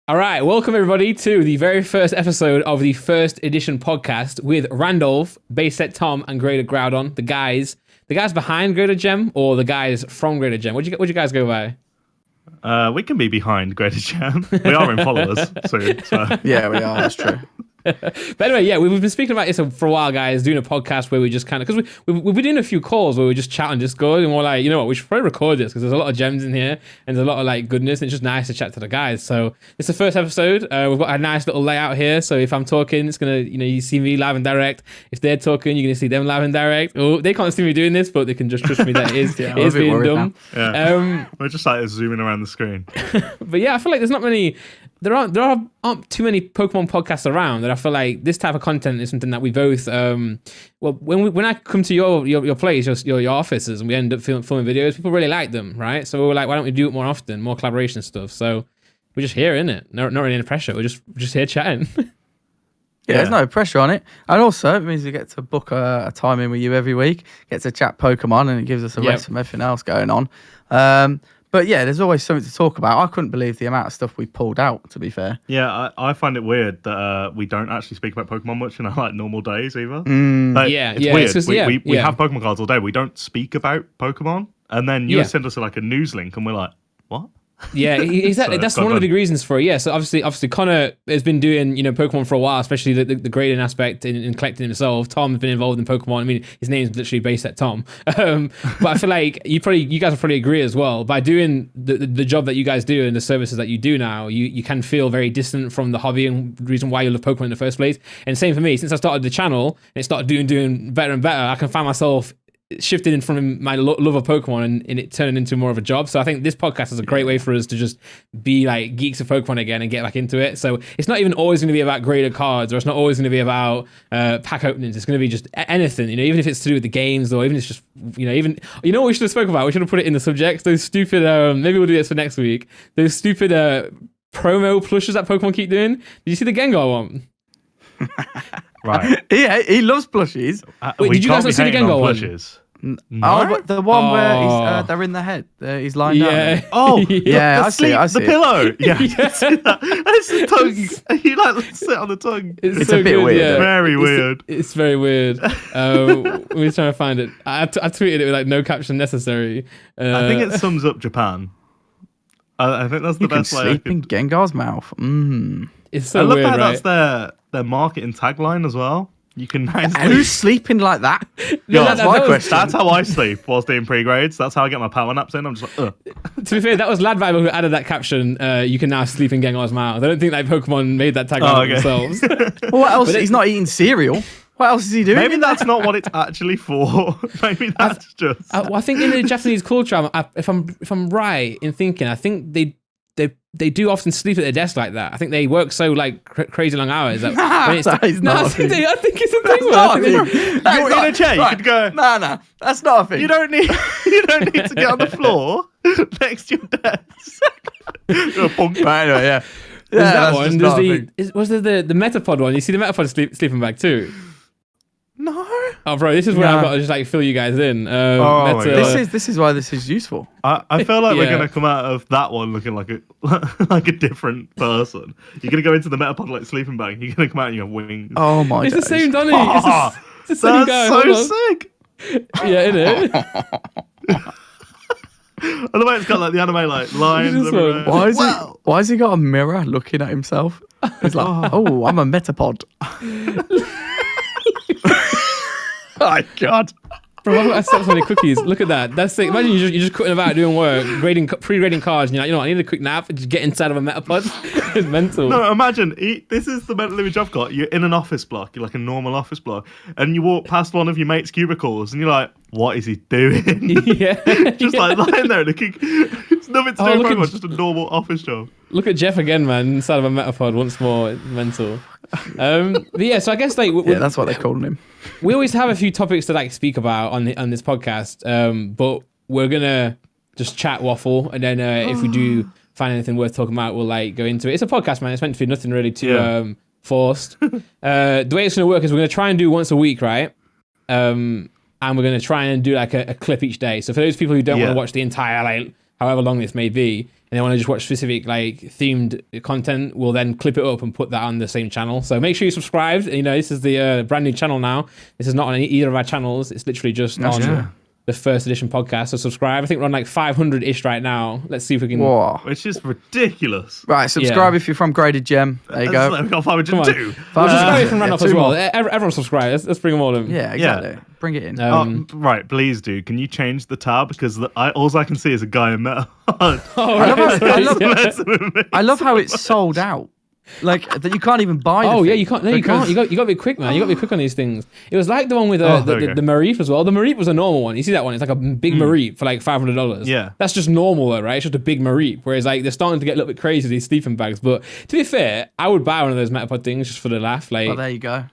All right, welcome everybody to the very first episode of the first edition podcast with Randolph, Bayset Tom, and Greater Groudon, the guys behind Greater Gem or the guys from Greater Gem. What'd you guys go by? We can be behind Greater Gem. We are in followers soon. So. Yeah, we are. That's true. But anyway, yeah, we've been speaking about this for a while, guys, doing a podcast where we just kind of, because we've been doing a few calls where we just chat on Discord and we're like, you know what, we should probably record this because there's a lot of gems in here and there's a lot of like goodness and it's just nice to chat to the guys. So it's the first episode. We've got a nice little layout here. So if I'm talking, it's going to, you see me live and direct. If they're talking, you're going to see them live and direct. Oh, they can't see me doing this, but they can just trust me that it is, it is being done. Yeah. We're just like zooming around the screen. But yeah, I feel like there's not many... There aren't too many Pokemon podcasts around that I feel like this type of content is something that we both when I come to your place, your offices, and we end up filming videos, people really like them, right? So we were like, why don't we do it more often, more collaboration stuff? So we're just here, innit? Not really any pressure. We're just here chatting. Yeah, there's no pressure on it. And also, it means we get to book a time in with you every week, get to chat Pokemon, and it gives us a rest from everything else going on. But yeah, there's always something to talk about. I couldn't believe the amount of stuff we pulled out, to be fair. Yeah, I find it weird that we don't actually speak about Pokemon much in our like normal days either. It's weird. We have Pokemon cards all day. We don't speak about Pokemon. And then you send us like a news link and we're like, what? Yeah, exactly. That's one of the big reasons for it. Yeah, so obviously Connor has been doing Pokemon for a while, especially the grading aspect in collecting himself. Tom's been involved in Pokemon. I mean, his name's literally Bayset Tom. But I feel like you guys will probably agree as well. By doing the job that you guys do and the services that you do now, you can feel very distant from the hobby and the reason why you love Pokemon in the first place. And same for me. Since I started the channel and it started doing better and better, I can find myself shifted in from my love of Pokemon and it turning into more of a job. So I think this podcast is a great way for us to just be like geeks of Pokemon again and get back into it. So it's not even always going to be about graded cards, or it's not always going to be about pack openings. It's going to be just anything, even if it's to do with the games, or even it's just, even what we should have spoke about? We should have put it in the subjects. Those stupid, maybe we'll do this for next week. Those stupid promo plushes that Pokemon keep doing. Did you see the Gengar one? Right. He loves plushies. Wait, did you guys not see the Gengar one? No? Oh, but the one where they're in the head. He's lying down. Oh, yeah, I see the pillow. Yeah, that's the tongue. You like sit on the tongue. It's a bit weird. Yeah. Very weird. It's very weird. We're trying to find it. I tweeted it with like no caption necessary. I think it sums up Japan. I think that's the best way. Sleep in Gengar's mouth. It's so weird, right? That's their marketing tagline as well. You can Who's sleeping like that? That's my question. That's how I sleep whilst doing pre-grades. That's how I get my power naps in. I'm just like, ugh. To be fair, that was Lad Vibe who added that caption. You can now sleep in Gengar's mouth. I don't think like Pokemon made that tagline themselves. Well, what else? He's not eating cereal. What else is he doing? Maybe that's not what it's actually for. Maybe that's just. I think in the Japanese culture, if I'm right in thinking, I think they do often sleep at their desk like that. I think they work so like crazy long hours. That I think it's a thing. You're in a chair. You could go. No, that's not a thing. You don't need to get on the floor next to your desk. You're a punk. Right, anyway, yeah. There's that one. Was there the Metapod one? You see the Metapod sleeping bag too? No. Oh, bro, this is where I've got to just like fill you guys in. This is why this is useful. I feel like we're gonna come out of that one looking like a different person. You're gonna go into the Metapod like sleeping bag. You're gonna come out and you have wings. Oh my! It's the same Donny. It's the same guy. That's so sick. Yeah, innit? And the way it's got like the anime like lines everywhere. Why has he got a mirror looking at himself? He's like, oh, I'm a Metapod. Oh my God. Bro, I've got so many cookies. Look at that. That's sick. Imagine you're just cutting about doing work, pre-grading cards, and you're like, I need a quick nap and just get inside of a Metapod. It's mental. No, imagine, this is the mental image I've got. You're in an office block, you're like a normal office block, and you walk past one of your mate's cubicles, and you're like, what is he doing? Yeah. Just like lying there looking. It's nothing to do with Pokemon, just a normal office job. Look at Jeff again, man, inside of a Metapod once more. It's mental. But yeah, so I guess like that's what they're calling him. We always have a few topics to like speak about on this podcast, but we're gonna just chat waffle, and then if we do find anything worth talking about, we'll like go into it. It's a podcast, man. It's meant to be nothing really too forced. The way it's gonna work is we're gonna try and do once a week, right? And we're gonna try and do like a clip each day. So for those people who don't want to watch the entire like however long this may be, and they want to just watch specific like themed content, we'll then clip it up and put that on the same channel. So make sure you subscribe. You know, this is the brand new channel now. This is not on either of our channels. It's literally just on the first edition podcast. So subscribe. I think we're on like 500-ish right now. Let's see if we can. Whoa. Which is ridiculous. Right, subscribe if you're from Graded Gem. There you go. We've got 502. We'll subscribe from Randolph as well. Everyone subscribe. Let's bring them all in. Yeah, exactly. Yeah. Bring it in. Right, please do. Can you change the tab? Because all I can see is a guy in metal. I love how it's sold out. Like that, you can't even buy. Oh yeah, you can't. No, you can't. You got to be quick, man. You got to be quick on these things. It was like the one with the Mareep as well. The Mareep was a normal one. You see that one? It's like a big Mareep for like $500. Yeah, that's just normal though, right? It's just a big Mareep. Whereas like they're starting to get a little bit crazy with these sleeping bags. But to be fair, I would buy one of those Metapod things just for the laugh. Like, oh, there you go.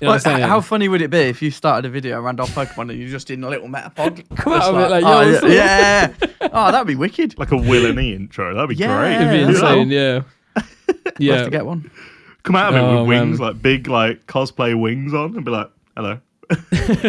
You know how funny would it be if you started a video around off Pokemon and you're just in a little Metapod? Come out of it like, yeah. Oh, that'd be wicked. Like a Will and E intro. That'd be great. It'd be insane. Yeah. Yeah. Have to get one. Come out of it with wings, like big, like cosplay wings on, and be like, "Hello."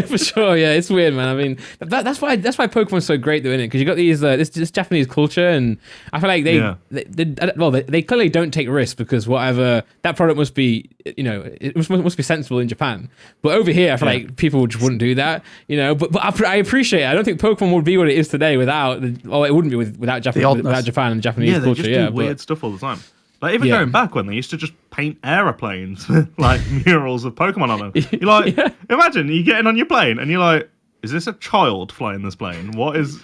For sure, yeah, it's weird, man. I mean, that's why Pokemon's so great, though, isn't it? Because you got these this Japanese culture, and I feel like they clearly don't take risks because whatever that product must be, you know, it must be sensible in Japan. But over here, I feel like people just wouldn't do that, you know. But I appreciate it. I don't think Pokemon would be what it is today without, it wouldn't be without Japan and Japanese culture. They just do weird stuff all the time. Like even going back when they used to just paint aeroplanes with like murals of Pokemon on them. You're like, imagine you getting on your plane and you're like, is this a child flying this plane? What is?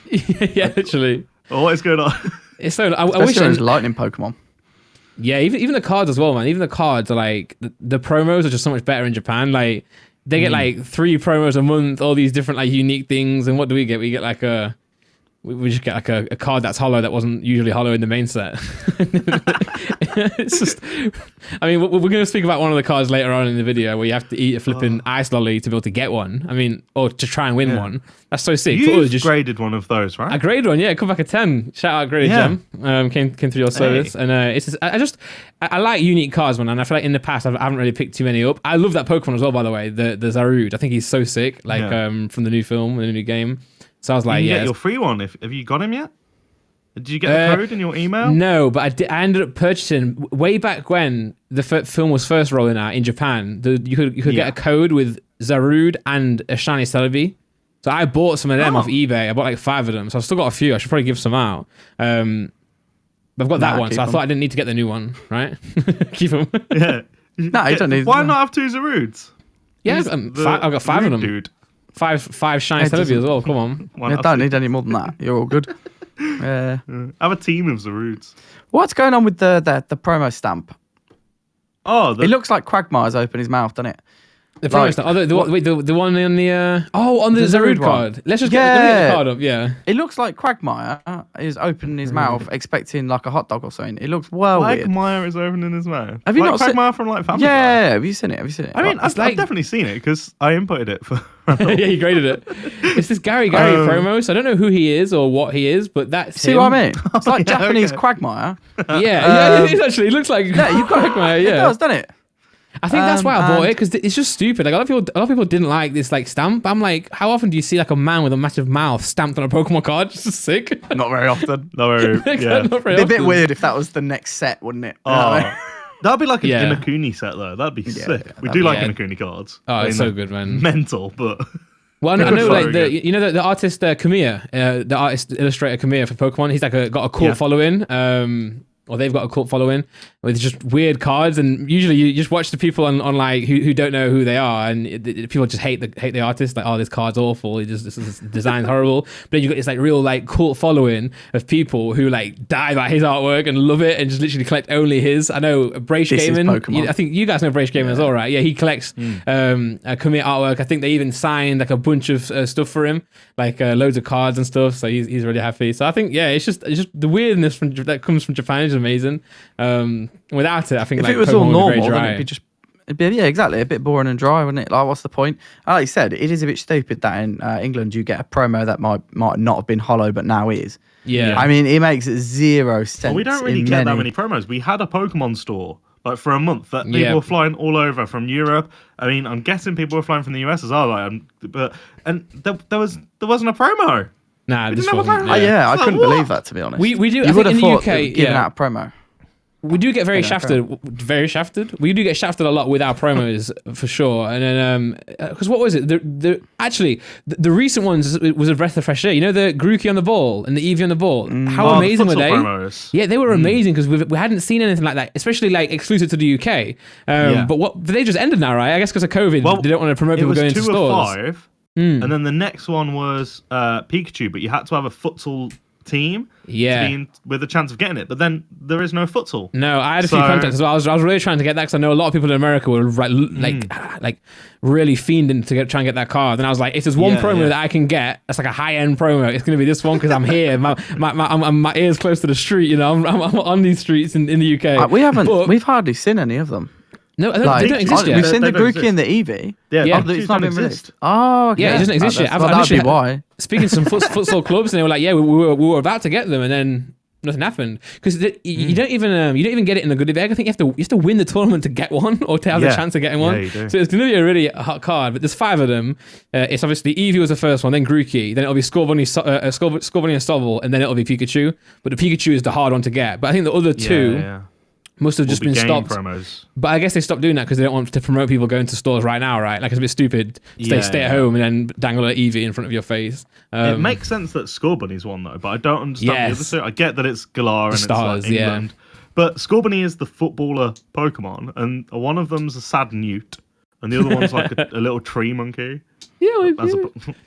Yeah, literally. What is going on? It's so. I wish it was lightning Pokemon. Yeah, even the cards as well, man. Even the cards are like the promos are just so much better in Japan. Like they get like 3 promos a month, all these different like unique things. And what do we get? We get like we just get like a card that's hollow that wasn't usually hollow in the main set. It's just, I mean, we're going to speak about one of the cards later on in the video where you have to eat a flipping ice lolly to be able to get one. I mean, or to try and win one. That's so sick. You graded one of those, right? I graded one, yeah. Come back a 10. Shout out Graded Gem. Came through your service. And it's just, I like unique cards, man. And I feel like in the past, I haven't really picked too many up. I love that Pokemon as well, by the way. The Zarude. I think he's so sick. Like from the new film, the new game. So I was like, you get your free one. Have you got him yet? Did you get the code in your email? No, but I ended up purchasing way back when the film was first rolling out in Japan. You could get a code with Zarude and a shiny Celebi. So I bought some of them off eBay. I bought like 5 of them. So I've still got a few. I should probably give some out. But I've got that one, so I thought I didn't need to get the new one, right? Keep them. Yeah. No, you don't need. Why not have 2 Zarudes? Yeah, I've got 5 of them. Dude. Five shiny Celebi as well. Come on. You don't need any more than that. You're all good. I have a team of Zarudes. What's going on with the promo stamp? Oh, it looks like Quagmire's opened his mouth, doesn't it? The promo stamp. The one on the on the Zarude card. Let's just get the card up. Yeah. It looks like Quagmire is opening his mouth, expecting like a hot dog or something. It looks weird. Quagmire is opening his mouth. Have you not seen Quagmire from like Family Guy? Yeah, have you seen it? I mean, I've definitely seen it because I inputted it for. Yeah, you graded it. It's this Gary promo, so I don't know who he is or what he is, but that's See him. what I mean? It's like Japanese Quagmire. Yeah, it is actually. It looks like you've got Quagmire. Yeah, it does, doesn't it? I think that's why I bought it because it's just stupid. Like a lot of people didn't like this like stamp. I'm like, how often do you see like a man with a massive mouth stamped on a Pokemon card? Just sick. Not very often. Not very. It'd be a bit weird if that was the next set, wouldn't it? That'd be like an Imakuni set though. That'd be sick. We do like Imakuni cards. Oh, it's so good, man. Mental, but. Well, I know like the artist Kamiya, the artist illustrator Kamiya for Pokemon. He's like got a cult following. Or they've got a cult following with just weird cards, and usually you just watch the people on like who don't know who they are, and people just hate the artist, like, oh, this card's awful, this design's horrible. But then you got this like real like cult following of people who like die by his artwork and love it and just literally collect only his. I know Brace Gaming. I think you guys know Brace Gaming as well, right? Yeah, he collects Kamiya artwork. I think they even signed like a bunch of stuff for him, like loads of cards and stuff. So he's really happy. So I think it's just the weirdness that comes from Japan is amazing. Without it, I think if like it was Pokemon all normal, then it'd be exactly a bit boring and dry, wouldn't it? Like, what's the point? Like you said, it is a bit stupid that in England you get a promo that might not have been hollow, but now is. Yeah, I mean, it makes 0 sense. Well, we don't really get that many promos. We had a Pokemon store like for a month that people were flying all over from Europe. I mean, I'm guessing people were flying from the US as well. Like, there wasn't a promo. Nah, this one. I couldn't believe that, to be honest. We do. You would have thought giving out a promo. We do get very shafted. We do get shafted a lot with our promos for sure. And then, because what was it? The recent ones was a breath of fresh air. You know, the Grookey on the ball and the Eevee on the ball. How amazing were they? Promos. Yeah, they were amazing because we hadn't seen anything like that, especially like exclusive to the UK. But they just ended now, right? I guess because of COVID, they don't want to promote people going to stores. It was 2 of 5, and then the next one was Pikachu, but you had to have a futsal team with a chance of getting it, but then there is no futsal. No, I had a few contacts as well. I was really trying to get that because I know a lot of people in America were like really fiending to try and get that card. And I was like, if there's one promo that I can get, that's like a high end promo, it's going to be this one because I'm here. My ear's close to the street. You know, I'm on these streets in the UK. We've hardly seen any of them. No, they don't exist yet. We've seen the Grookey and the Eevee. Yeah, it's not been released. Oh, okay. Yeah, it doesn't exist yet. That'd be why. Speaking to some futsal clubs, and they were like, "Yeah, we were about to get them, and then nothing happened." Because you don't even get it in the goodie bag. I think you have to win the tournament to get one, or to have the chance of getting one. Yeah, so it's going to be a really hot card. But there's 5 of them. It's obviously Eevee was the first one, then Grookey, then it'll be Scorbunny and Sobble, and then it'll be Pikachu. But the Pikachu is the hard one to get. But I think the other two. Must have just been stopped. Promos. But I guess they stopped doing that because they don't want to promote people going to stores right now, right? Like, it's a bit stupid. Stay at home and then dangle an Eevee in front of your face. It makes sense that Scorbunny's one, though, but I don't understand the other two. I get that it's Galar and Stars, it's like England. But Scorbunny is the footballer Pokemon, and one of them's a sad newt, and the other one's like a little tree monkey. Yeah,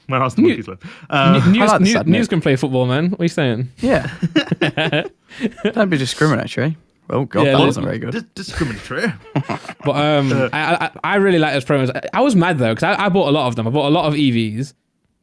where else the monkeys live? News can play football, man. What are you saying? Yeah. Don't be discriminatory. Oh god, that wasn't very good. Discriminatory. But I really like those promos. I was mad though because I bought a lot of them. I bought a lot of EVs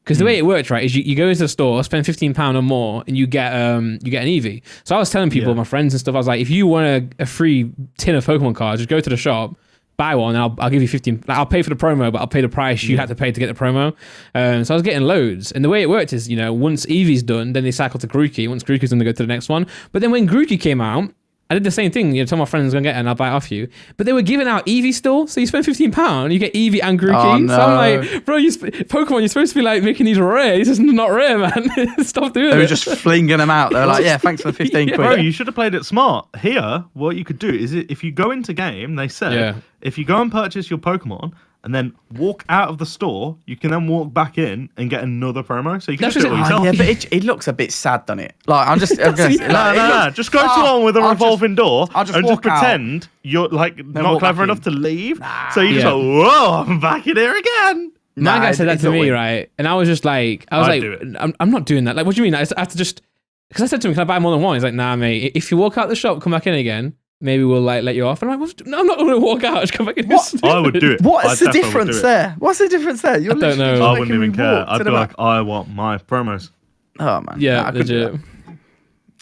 because the way it works, right, is you go into the store, spend £15 or more, and you get an EV. So I was telling people, my friends and stuff, I was like, if you want a free tin of Pokemon cards, just go to the shop, buy one, and I'll give you 15. Like, I'll pay for the promo, but I'll pay the price you had to pay to get the promo. So I was getting loads. And the way it worked is, once Eevee's done, then they cycle to Grookey. Once Grookey's done, they go to the next one. But then when Grookey came out, I did the same thing. Tell my friends I'm gonna get it and I'll buy it off you. But they were giving out Eevee still, so you spend £15, you get Eevee and Grookey. Oh, no. So I'm like, bro, Pokemon, you're supposed to be like making these rare. This is not rare, man. Stop doing it. They were just flinging them out. They're like, yeah, thanks for the 15 quid. Bro, you should have played it smart. Here, what you could do is if you go into game, they said if you go and purchase your Pokemon and then walk out of the store, you can then walk back in and get another promo. So you can just do it yourself. Yeah, but it looks a bit sad, doesn't it? Like I'm just just go to one with a revolving door and just pretend out. You're like not clever enough to leave. So you just like, whoa, I'm back in here again. My guy said that to me, right? And I was just like, I'm not doing that. Like, what do you mean? I have to just, because I said to him, can I buy more than one? He's like, nah, mate. If you walk out the shop, come back in again, maybe we'll like let you off. And I'm like, no, I'm not going to walk out. Just come back in. I would do it. What's the difference there? What's the difference there? I don't know. I wouldn't even care. I'd be like, I want my promos. Oh man. Yeah, legit.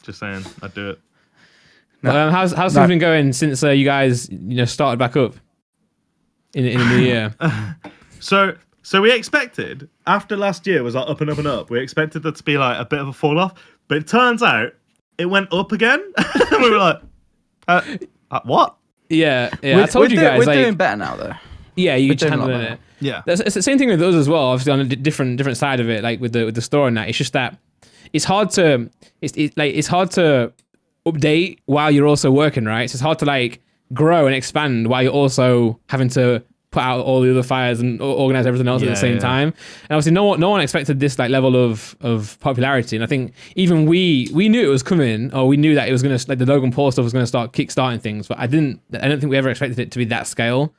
Just saying, I'd do it. No. How's things been going since you guys started back up in the new year? So we expected after last year was like up and up and up. We expected there to be like a bit of a fall off, but it turns out it went up again. And we were like, what? Yeah. I told you guys. We're doing better now, though. Yeah, you're handling it. Yeah, it's the same thing with us as well. Obviously, on a different side of it, like with the store and that. It's just that it's hard to update while you're also working, right? So it's hard to like grow and expand while you're also having to put out all the other fires and organize everything else at the same time. And obviously no one expected this like level of popularity. And I think even we knew it was coming, or we knew that it was going to, like the Logan Paul stuff was going to start kickstarting things, but I don't think we ever expected it to be that scale.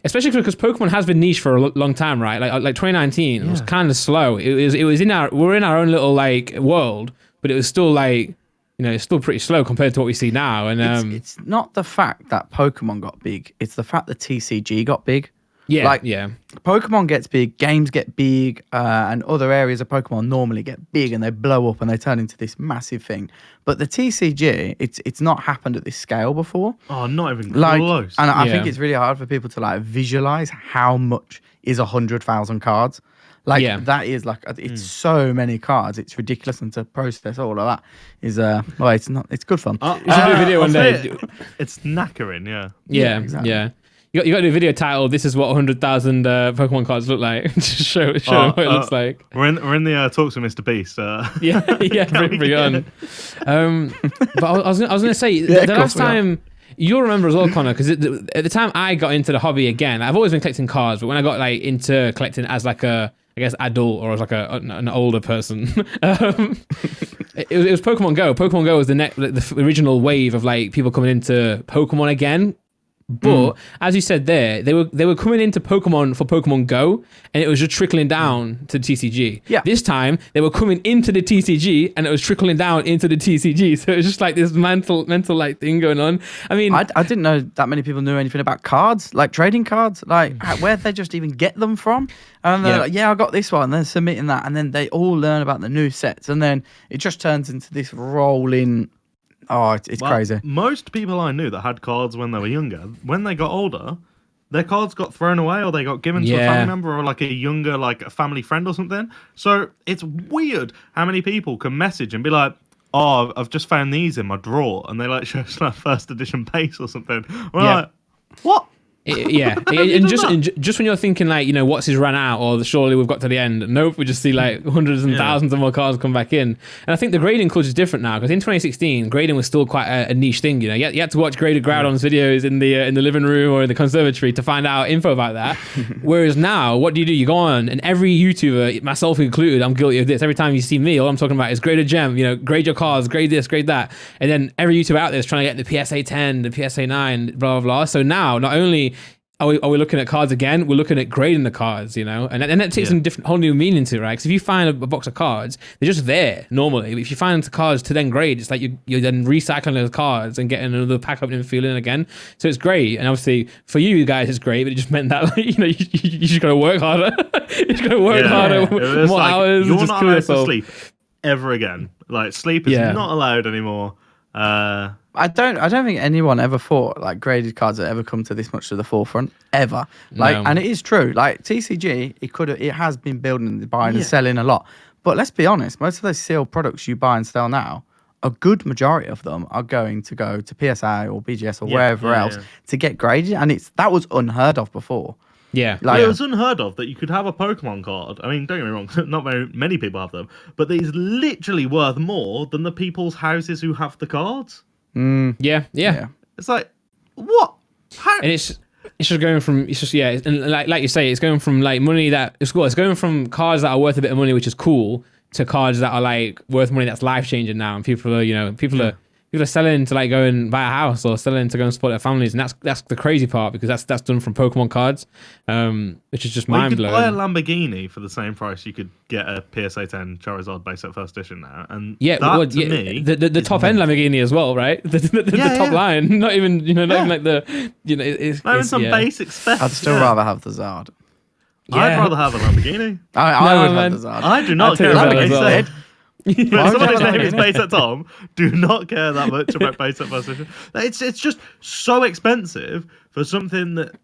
Especially because Pokemon has been niche for a long time, right? Like 2019 it was kind of slow. We're in our own little like world, but it was still like, it's still pretty slow compared to what we see now. And it's not the fact that Pokemon got big; it's the fact that TCG got big. Yeah, Pokemon gets big, games get big, and other areas of Pokemon normally get big and they blow up and they turn into this massive thing. But the TCG, it's not happened at this scale before. Oh, not even close. And I think it's really hard for people to like visualize how much is 100,000 cards. That is like, it's so many cards. It's ridiculous, and to process all of that is it's good fun. You should do a video one day. It's knackering, Yeah, exactly. You got to do a video title. This is what 100,000 Pokemon cards look like. Just show them what it looks like. We're in the talks with Mr. Beast. Bring on. But I was going to say the last time. You'll remember as well, Connor, because at the time I got into the hobby again, I've always been collecting cards, but when I got like into collecting as like a, I guess, adult or as like an older person, it was Pokemon Go. Pokemon Go was the original wave of like people coming into Pokemon again. But as you said there, they were coming into Pokemon for Pokemon Go, and it was just trickling down to the TCG. Yeah. This time they were coming into the TCG, and it was trickling down into the TCG. So it was just like this mental like thing going on. I mean, I didn't know that many people knew anything about cards, like trading cards, like where'd they just even get them from? And they're like, I got this one. And they're submitting that, and then they all learn about the new sets, and then it just turns into this rolling. Oh, it's crazy. Most people I knew that had cards when they were younger, when they got older, their cards got thrown away or they got given to a family member or like a younger, like a family friend or something. So it's weird how many people can message and be like, oh, I've just found these in my drawer. And they like show us like first edition base or something. We're like, what? And just when you're thinking like, what's his run out, or surely we've got to the end. Nope, we just see like hundreds and thousands of more cards come back in. And I think the grading culture is different now, because in 2016, grading was still quite a niche thing. You had to watch Graded Groudon's videos in the living room or in the conservatory to find out info about that. Whereas now, what do? You go on, and every YouTuber, myself included, I'm guilty of this. Every time you see me, all I'm talking about is grade a gem. Grade your cards, grade this, grade that, and then every YouTuber out there is trying to get the PSA 10, the PSA 9, blah blah blah. So now, not only are we looking at cards again? We're looking at grading the cards, and that takes some different, whole new meaning to it, right? Because if you find a box of cards, they're just there normally. But if you find cards to then grade, it's like you're then recycling those cards and getting another pack opening feeling again. So it's great, and obviously for you guys, it's great. But it just meant that you just got to work harder. You just got to work harder, more hours. You're not allowed to sleep ever again. Like sleep is not allowed anymore. I don't think anyone ever thought like graded cards had ever come to this much to the forefront ever. And it is true. Like TCG, it has been building, buying and selling a lot. But let's be honest, most of those sealed products you buy and sell now, a good majority of them are going to go to PSA or BGS or wherever else to get graded, and that was unheard of before. Yeah, it was unheard of that you could have a Pokemon card. I mean, don't get me wrong, not very many people have them, but they're literally worth more than the people's houses who have the cards. Yeah. It's like, what? How? And it's just going from, and like you say, it's going from like money that it's cool. It's going from cards that are worth a bit of money, which is cool, to cards that are like worth money that's life changing now, and people are selling to like go and buy a house or selling to go and support their families, and that's the crazy part, because that's done from Pokemon cards, which is just mind blowing. You could buy a Lamborghini for the same price you could get a PSA 10 Charizard base set first edition now, and me, the top end Lamborghini as well, right? The top line, not even even like the it's not even some basic spec. I'd still rather have the Zard. I'd rather have a Lamborghini. I would have the Zard. I do not care about Lamborghini. But someone whose name is Base at Tom, do not care that much about Base at First Edition. It's just so expensive for something that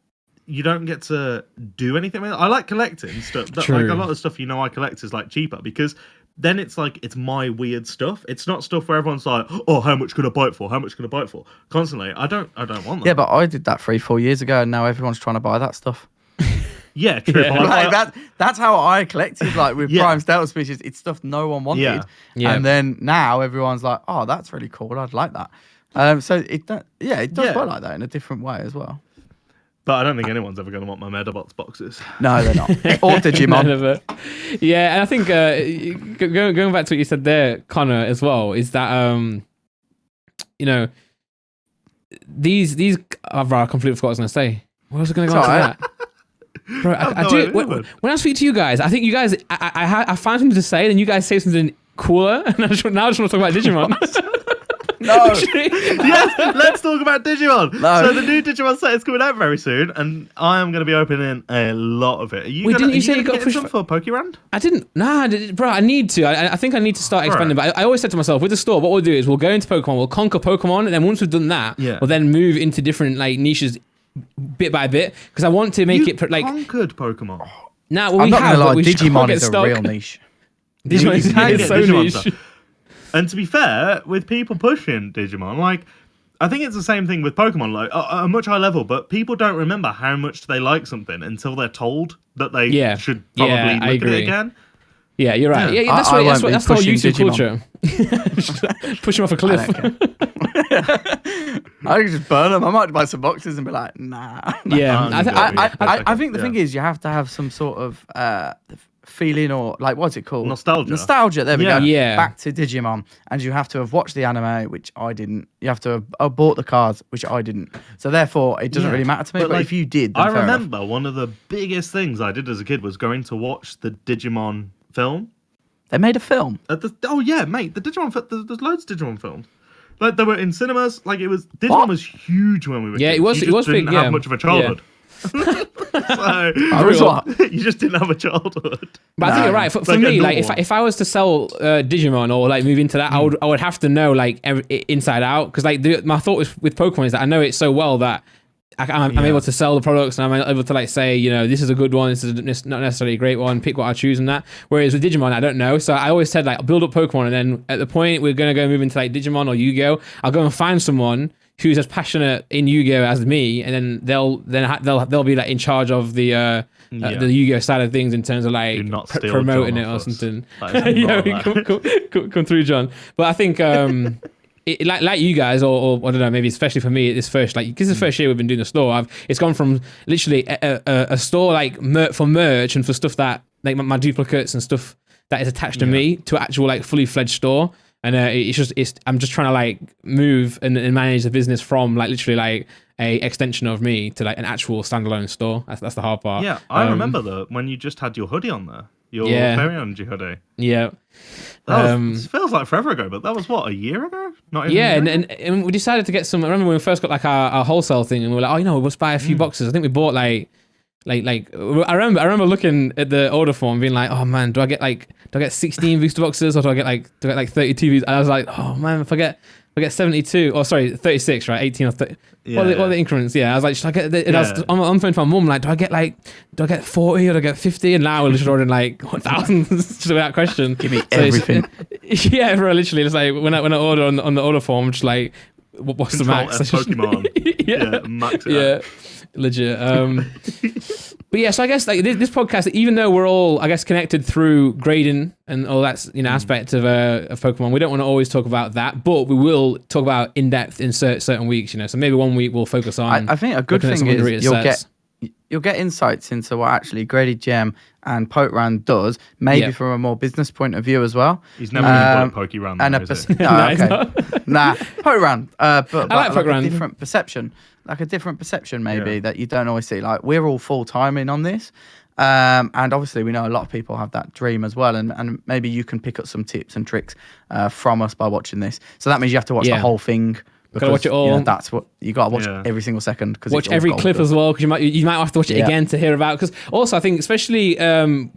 you don't get to do anything with. I like collecting stuff. Like a lot of stuff I collect is like cheaper, because then it's like it's my weird stuff. It's not stuff where everyone's like, oh, how much could I buy it for? How much could I buy it for? Constantly. I don't want that. Yeah, but I did that 3-4 years ago, and now everyone's trying to buy that stuff. Yeah, true. Yeah. That's how I collected, like with Prime Stealth Species. It's stuff no one wanted. Yeah. And then now everyone's like, oh, that's really cool. I'd like that. So it does work like that in a different way as well. But I don't think anyone's ever going to want my Medabots boxes. No, they're not. Or Digimon. Yeah, and I think going back to what you said there, Connor, as well, is that these. I completely forgot what I was going to say. What was I going to go on to that? Bro, I do. When I speak to you guys, I think you guys, I find something to say, and you guys say something cooler, and I just want to talk about Digimon. No. Yes, let's talk about Digimon. No. So the new Digimon set is coming out very soon, and I am going to be opening a lot of it. Didn't you say you got pushed for Pokérand? I didn't. Nah, bro. I need to. I think I need to start expanding. But I always said to myself, with the store, what we'll do is we'll go into Pokemon, we'll conquer Pokemon, and then once we've done that, we'll then move into different like niches, bit by bit, because I want to make it like conquered Pokemon. Now, I'm not going to lie, Digimon is a real niche. Digimon is so niche. And to be fair, with people pushing Digimon, like I think it's the same thing with Pokemon, like at a much higher level, but people don't remember how much they like something until they're told that they should probably look at it again. Yeah, you're right. Yeah, that's the whole YouTube culture. Push him off a cliff. I could just burn them. I might buy some boxes and be like, nah. Yeah, I think the thing is you have to have some sort of feeling or like what's it called? Nostalgia. There we go. Yeah. Back to Digimon, and you have to have watched the anime, which I didn't. You have to have bought the cards, which I didn't. So therefore, it doesn't really matter to me. But if you did, then I remember one of the biggest things I did as a kid was going to watch the Digimon film. They made a film. Oh yeah, mate. The Digimon. There's loads of Digimon films. Like they were in cinemas. Like it was. Digimon was huge when we were. Yeah, kids. It was. You just didn't have much of a childhood. You just didn't have a childhood. But I think you're right. For me, like if I was to sell Digimon or like move into that, I would have to know like inside out, because like my thought with Pokemon is that I know it so well that I'm able to sell the products, and I'm able to like say, you know, this is a good one, this is not necessarily a great one, pick what I choose and that. Whereas with Digimon, I don't know. So I always said like build up Pokemon, and then at the point we're gonna go move into like Digimon or Yu-Gi-Oh, I'll go and find someone who's as passionate in Yu-Gi-Oh as me, and then they'll be like in charge of the Yu-Gi-Oh side of things in terms of like promoting it or something. Come through, John. But I think like you guys, or I don't know, maybe especially for me, this first, like, because it's the first year we've been doing the store, it's gone from literally a store like for merch and for stuff that like my duplicates and stuff that is attached to me to actual like fully fledged store. And I'm just trying to like move and manage the business from like literally like a extension of me to like an actual standalone store. That's the hard part. Yeah, I remember when you just had your hoodie on there, your Fairy Energy hoodie. Yeah. It feels like forever ago, but that was what, a year ago? Not even a year? And we decided to get some. I remember when we first got like our wholesale thing, and we were like, oh, you know, let's buy a few boxes. I think we bought like I remember looking at the order form, being like, oh man, do I get 16 booster boxes, or do I get like 32? And I was like, oh man, if I get 72, or sorry, 36, right? 18 or 30. What are the increments? Yeah, I was like, should I get? And I was on the phone to my mum, like, do I get 40 or do I get 50? And now we're just ordering like thousands just without question. Give me everything. Yeah, bro, literally, it's like when I order on the order form, just like, what's the max? Pokemon. Max it out. Legit. But yeah, so I guess like this podcast, even though we're all, I guess, connected through grading and all that, you know, aspect of Pokemon, we don't want to always talk about that, but we will talk about in depth in certain weeks, you know. So maybe one week we'll focus on. I think a good thing is you'll get insights into what actually Graded Gem and Pokeran does, maybe from a more business point of view as well. He's never going to call it Pokeran, Nah, Pokeran. But I like Pokeran. A different perception. Like a different perception, maybe, that you don't always see. Like, we're all full-time in on this. And obviously, we know a lot of people have that dream as well. And maybe you can pick up some tips and tricks from us by watching this. So that means you have to watch the whole thing. Gotta watch it all. You know, that's what you gotta watch every single second. Watch every clip as well, because you might have to watch it again to hear about. Because also, I think especially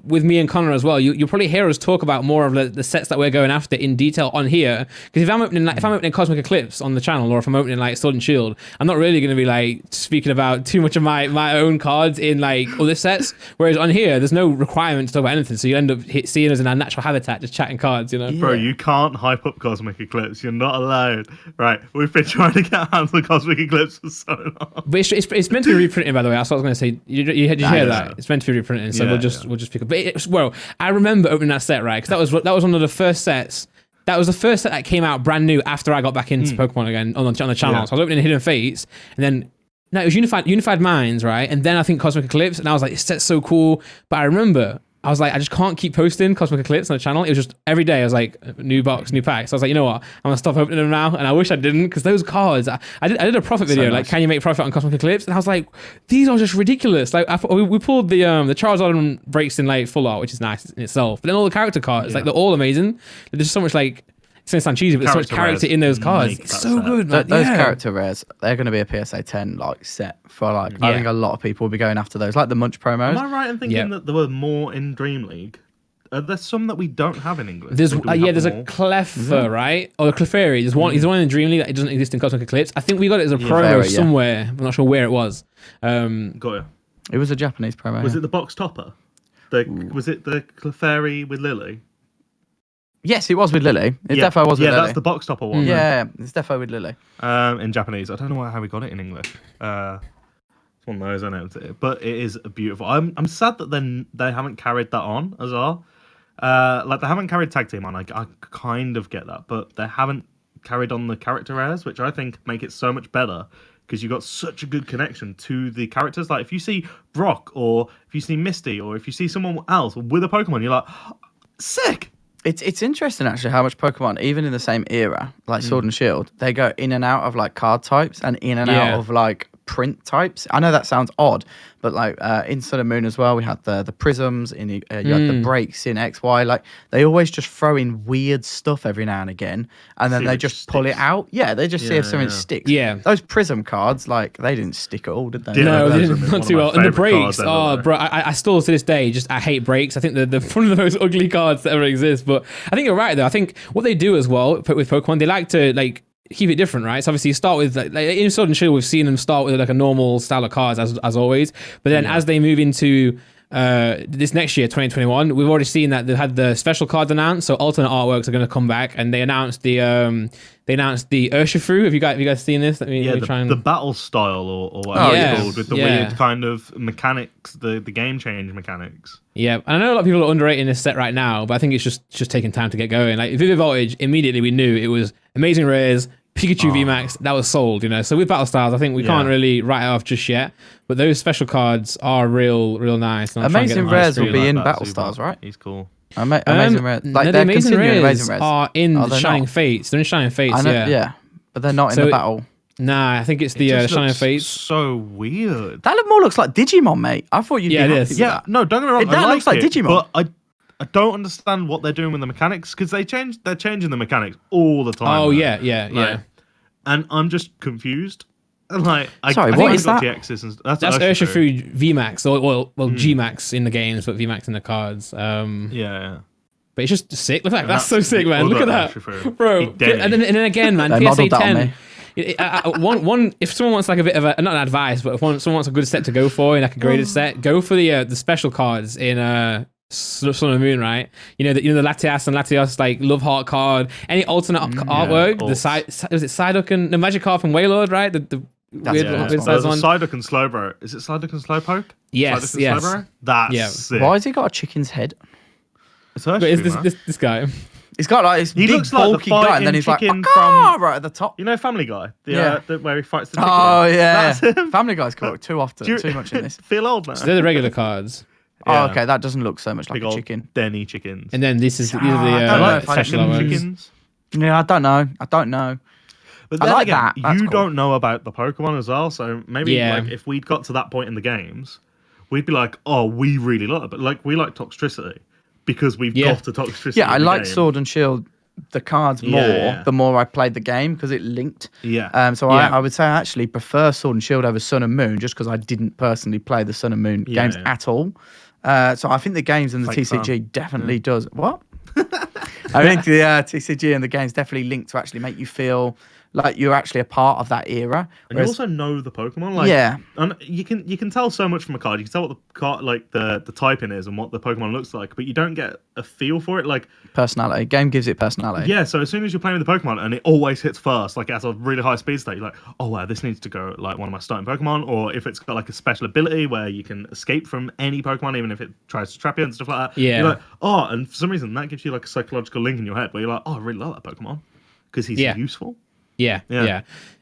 with me and Connor as well, you'll probably hear us talk about more of the sets that we're going after in detail on here. Because if I'm opening Cosmic Eclipse on the channel, or if I'm opening like Sword and Shield, I'm not really going to be like speaking about too much of my own cards in like other sets. Whereas on here, there's no requirement to talk about anything, so you end up seeing us in our natural habitat, just chatting cards. You know, bro, you can't hype up Cosmic Eclipse. You're not allowed. Right, we've been trying to get hands on Cosmic Eclipse for so long. But it's meant to be reprinted, by the way. That's what I was going to say. Did you hear that? It's meant to be reprinted, so we'll just pick up. But I remember opening that set, right? Because that was one of the first sets. That was the first set that came out brand new after I got back into Pokemon again on the channel. So I was opening Hidden Fates, and then it was Unified Minds, right? And then I think Cosmic Eclipse, and I was like, this set's so cool. But I remember I was like, I just can't keep posting Cosmic Eclipse on the channel. It was just every day I was like, new box, new pack. So I was like, you know what? I'm going to stop opening them now. And I wish I didn't, because those cards, I did a profit video, like, can you make profit on Cosmic Eclipse? And I was like, these are just ridiculous. Like, we pulled the Charizard breaks in like full art, which is nice in itself. But then all the character cards, like, they're all amazing. There's so much like, it's going to sound cheesy, but there's so much character in those cards. It's so good, man. Those character rares, they're going to be a PSA 10 like set for like, I think a lot of people will be going after those, like the Munch promos. Am I right in thinking that there were more in Dream League? There's some that we don't have in English. There's a Clefairy, right? Or a Clefairy. There's one in Dream League that doesn't exist in Cosmic Eclipse. I think we got it as a promo somewhere. I'm not sure where it was. Got it. It was a Japanese promo. Was it the box topper? Was it the Clefairy with Lily? Yes, it was with Lily. It defo was with Lily. Yeah, that's the box topper one. Yeah, it's defo with Lily. In Japanese. I don't know how we got it in English. It's one of those, isn't it? But it is beautiful. I'm sad that they haven't carried that on as well. Like, they haven't carried tag team on. I kind of get that, but they haven't carried on the character rares, which I think make it so much better because you've got such a good connection to the characters. Like, if you see Brock, or if you see Misty, or if you see someone else with a Pokemon, you're like, sick. It's interesting actually how much Pokemon, even in the same era, like Sword and Shield, they go in and out of like card types and in and out of like print types. I know that sounds odd, but like in Sun and Moon as well, we had the prisms, you had the breaks in XY. Like, they always just throw in weird stuff every now and again, and then they just pull it out. Yeah, they just see if something sticks. Yeah, those prism cards, like, they didn't stick at all, did they? No, they didn't. Not too well. And the breaks, bro, I still to this day I hate breaks. I think they're one of the most ugly cards that ever exist. But I think you're right though. I think what they do as well with Pokemon, they like to like keep it different, right? So obviously you start with like in Sword and Shield, we've seen them start with like a normal style of cards as always, but then as they move into this next year, 2021, we've already seen that they've had the special cards announced, so alternate artworks are going to come back, and they announced the Urshifu. Have you guys seen this? The battle style or whatever it's called, with the weird kind of mechanics, the game change mechanics. Yeah, and I know a lot of people are underrating this set right now, but I think it's just taking time to get going. Like, Vivid Voltage, immediately we knew it was amazing rares, Pikachu VMAX, that was sold, you know. So with Battle Styles, I think we can't really write it off just yet. But those special cards are real nice. Amazing rares will be in Battle Styles, right? He's cool. Amazing rares. Like, no, they're amazing continuing rares amazing rares. are in Shining Fates. They're in Shining Fates, yeah. But they're not in the battle. Nah, I think it's the Shining Fates. So weird. That more looks like Digimon, mate. I thought you'd be happy with that. No, don't get me wrong. That looks like Digimon. But I don't understand what they're doing with the mechanics, because they're changing the mechanics all the time. Oh, yeah. And I'm just confused. Like, Sorry, what is that? GXs and that's Urshifu VMAX, or Gmax in the games, but VMAX in the cards. Yeah. But it's just sick. Look at that. That's so sick, man. Look at that, bro. And then again, man, PSA 10. If someone wants like a bit of a, not an advice, but if someone wants a good set to go for, in like a graded set, go for the special cards in Sun and Moon, right? You know the Latias and Latios like Love Heart card, any alternate artwork. Was it Psyduck and the Magikarp and Wailord, right? The weird size one. Psyduck and Slowbro. Is it Psyduck and Slowpoke? Yes. Slowbro? That's sick. Why has he got a chicken's head? It's this guy. He's got like this big looks bulky like guy, and then he's like from right at the top. You know Family Guy, where he fights the chicken. Oh yeah, Family Guy's come up too often, too much in this. Feel old now. So they're the regular cards. Oh, okay, that doesn't look so much like a chicken. Denny chickens. And then these are the special chickens. Yeah, I don't know. But then again, you don't know about the Pokemon as well, so maybe like if we'd got to that point in the games, we'd be like, oh, we really like it, but like we like Toxtricity because we've got a Toxtricity. Yeah, I like Sword and Shield, the cards more the more I played the game because it linked. Yeah. So I would say I actually prefer Sword and Shield over Sun and Moon just because I didn't personally play the Sun and Moon games at all. So I think the games and the TCG definitely does. What? I think the TCG and the games definitely link to actually make you feel like you're actually a part of that era. And you also know the Pokemon. Like, and you can tell so much from a card. You can tell what the card, like the typing is and what the Pokemon looks like, but you don't get a feel for it. Like personality. Game gives it personality. Yeah, so as soon as you're playing with the Pokemon and it always hits first, like at a really high speed state, you're like, oh wow, this needs to go like one of my starting Pokemon. Or if it's got like a special ability where you can escape from any Pokemon, even if it tries to trap you and stuff like that. Yeah. You're like, oh, and for some reason that gives you like a psychological link in your head where you're like, oh, I really love that Pokemon because he's useful. Yeah.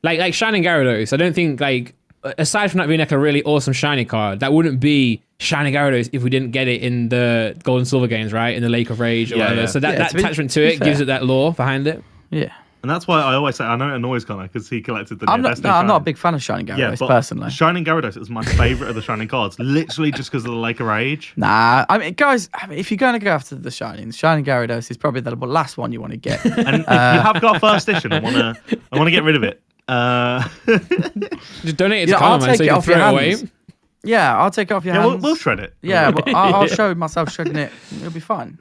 Like Shining Gyarados, I don't think, like, aside from that being like a really awesome shiny card, that wouldn't be Shining Gyarados if we didn't get it in the Gold and Silver games, right? In the Lake of Rage or whatever. So that attachment to it gives it that lore behind it. Yeah. And that's why I always say, I know it annoys Connor because he collected the I'm not a big fan of Shining Gyarados, personally. Shining Gyarados is my favourite of the Shining cards, literally just because of the Lake of Rage. Nah, I mean, guys, if you're going to go after the Shining Gyarados is probably the last one you want to get. And if you have got first edition, I want to get rid of it. Just donate it to Connor, man, so you can throw it away. Yeah, I'll take it off your hands. We'll shred it. Yeah, but I'll show myself shredding it. It'll be fine.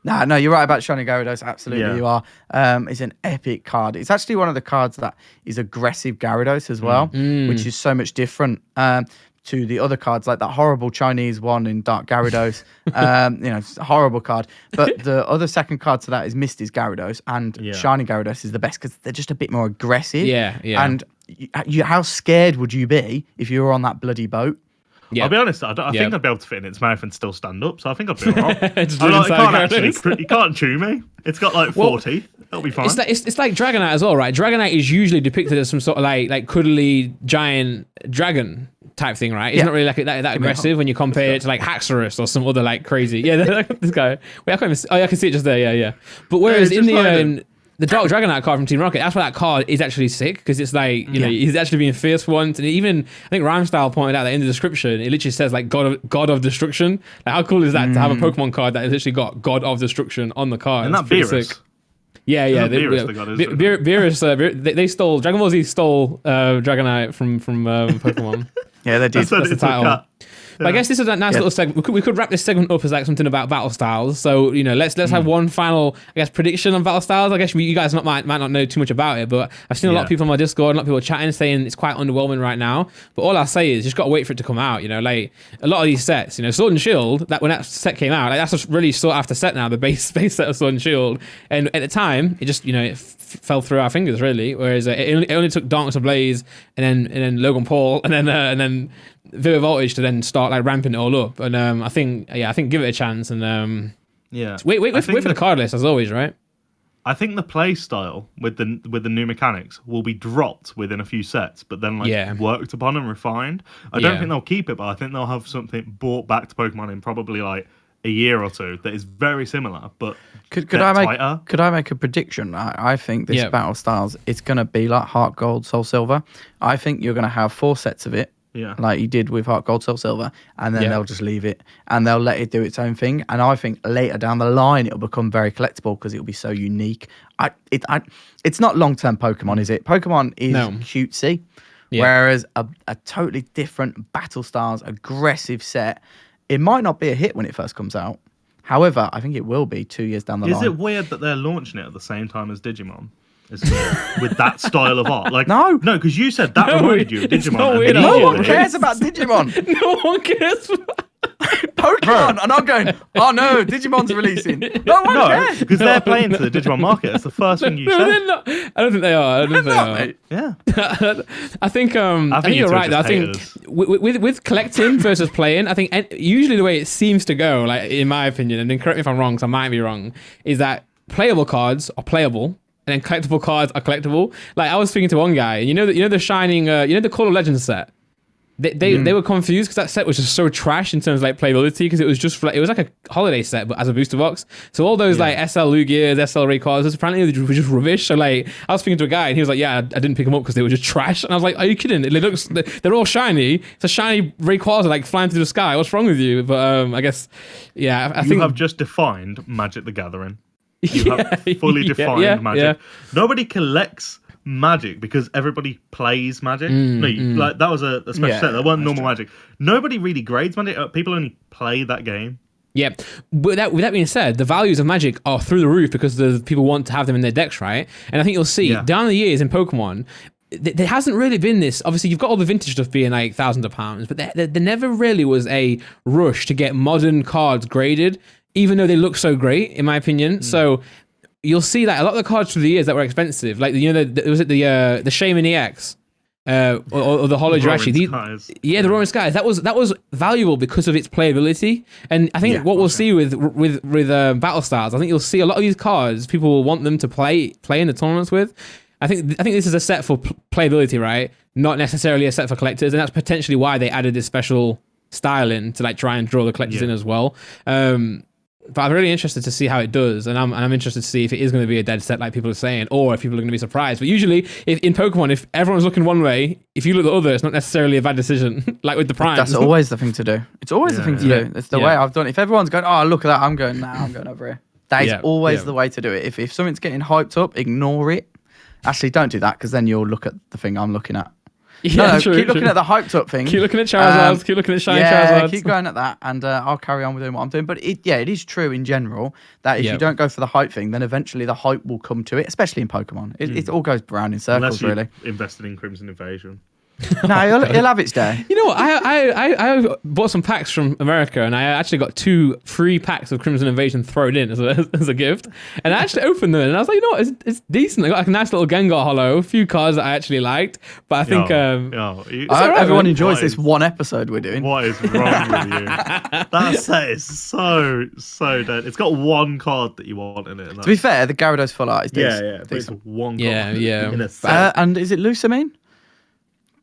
No, you're right about Shining Gyarados. Absolutely, you are. It's an epic card. It's actually one of the cards that is aggressive Gyarados as well, which is so much different. to the other cards, like that horrible Chinese one in Dark Gyarados. It's a horrible card. But the other second card to that is Misty's Gyarados, and Shiny Gyarados is the best because they're just a bit more aggressive. Yeah. And how scared would you be if you were on that bloody boat? Yeah. I'll be honest, I think I'd be able to fit in its mouth and still stand up, so I think I'd be alright. You can't chew me. It's got like 4 teeth. It'll be fine. It's like Dragonite as well, right? Dragonite is usually depicted as some sort of like cuddly giant dragon type thing, right? It's not really like that aggressive when you compare it to like Haxorus or some other like crazy. Yeah, this guy. Wait, I can't even see. Oh, I can see it just there. Yeah. But whereas in the Dark Dragonite card from Team Rocket, that's why that card is actually sick, because it's like, you know, he's actually being fierce for once. And even, I think Rhymestyle pointed out that in the description, it literally says like God of Destruction. Like, how cool is that to have a Pokemon card that has literally got God of Destruction on the card? And that Beerus. Yeah. Beerus, they stole, Dragon Ball Z stole Dragonite from Pokemon. Yeah, they did. That's the title. But I guess this is a nice little segment. We could wrap this segment up as like something about battle styles. So, you know, let's have one final, I guess, prediction on battle styles. I guess you guys might not know too much about it, but I've seen a lot of people on my Discord, a lot of people chatting, saying it's quite underwhelming right now. But all I say is, you just got to wait for it to come out. You know, like a lot of these sets, you know, Sword and Shield, that when that set came out, like that's a really sought after set now, the base set of Sword and Shield. And at the time, it just, you know, it fell through our fingers really. Whereas it only took Darkness Ablaze and then Logan Paul and then Vivid Voltage to then start like ramping it all up. And I think give it a chance and wait for the card list as always, right? I think the play style with the new mechanics will be dropped within a few sets, but then worked upon and refined. I don't think they'll keep it, but I think they'll have something brought back to Pokemon in probably like a year or two that is very similar, but could I make a prediction? I think this battle styles, it's going to be like Heart Gold, Soul Silver. I think you're going to have 4 sets of it. Yeah. Like you did with Heart Gold, Soul Silver, and then they'll just leave it and they'll let it do its own thing. And I think later down the line it'll become very collectible because it'll be so unique. It's not long-term Pokemon, is it? Pokemon is cutesy, whereas a totally different battle styles, aggressive set, it might not be a hit when it first comes out. However, I think it will be 2 years down the line. Is it weird that they're launching it at the same time as Digimon? With that style of art, like no, because you said that reminded you of Digimon. No one cares about Digimon. No one cares. Pokemon, and I'm going, oh no, Digimon's releasing. No one cares because they're playing to the Digimon market. That's the first thing you said. They're not. I don't think they are. Yeah, I think you're right. I think with collecting versus playing, I think usually the way it seems to go, like in my opinion, and then correct me if I'm wrong, because I might be wrong, is that playable cards are playable. And then collectible cards are collectible. Like I was speaking to one guy, and you know the Shining, the Call of Legends set. They were confused because that set was just so trash in terms of like playability, because it was like a holiday set but as a booster box. So all those like SL Lugias, SL Rayquazas, apparently they were just rubbish. So like I was speaking to a guy and he was like, yeah, I didn't pick them up because they were just trash. And I was like, are you kidding? They're all shiny. It's a shiny Rayquaza like flying through the sky. What's wrong with you? But I guess I think you have just defined Magic the Gathering. You have fully defined Magic. Yeah. Nobody collects Magic because everybody plays Magic. Like that was a special set. That wasn't normal Magic. Nobody really grades Magic. People only play that game. Yeah, but with that being said, the values of Magic are through the roof because the people want to have them in their decks, right? And I think you'll see down the years in Pokemon, there hasn't really been this. Obviously, you've got all the vintage stuff being like thousands of pounds, but there never really was a rush to get modern cards graded, even though they look so great, in my opinion. So you'll see that a lot of the cards through the years that were expensive, like was it the Shaman EX or the Holo Jirachi? The Roaring Skies. That was valuable because of its playability. And I think what we'll see with battle styles, I think you'll see a lot of these cards people will want them to play in the tournaments with. I think this is a set for playability, right? Not necessarily a set for collectors, and that's potentially why they added this special style in to like try and draw the collectors in as well. But I'm really interested to see how it does, and I'm interested to see if it is going to be a dead set like people are saying, or if people are going to be surprised. But usually, in Pokemon, if everyone's looking one way, if you look the other, it's not necessarily a bad decision. Like with the Primes. That's always the thing to do. It's always the thing to do. It's the way I've done it. If everyone's going, oh, look at that, I'm going over here. That is always the way to do it. If something's getting hyped up, ignore it. Actually, don't do that, because then you'll look at the thing I'm looking at. True, keep looking at the hyped up thing. Keep looking at Charizards. Keep looking at shiny Charizards. Keep going at that, and I'll carry on with doing what I'm doing. But it is true in general that if you don't go for the hype thing, then eventually the hype will come to it, especially in Pokemon. It all goes around in circles, Unless you really. invested in Crimson Invasion. No, he'll have its day. You know what? I bought some packs from America, and I actually got 2 free packs of Crimson Invasion thrown in as a gift. And I actually opened them, and I was like, you know what? It's decent. I got like a nice little Gengar holo, a few cards that I actually liked. But I think everyone enjoys this one episode we're doing. What is wrong with you? That set is so dead. It's got 1 card that you want in it. To be fair, the Gyarados full art is decent. Yeah. But it's 1 card. Yeah. In a set. And is it Lusamine?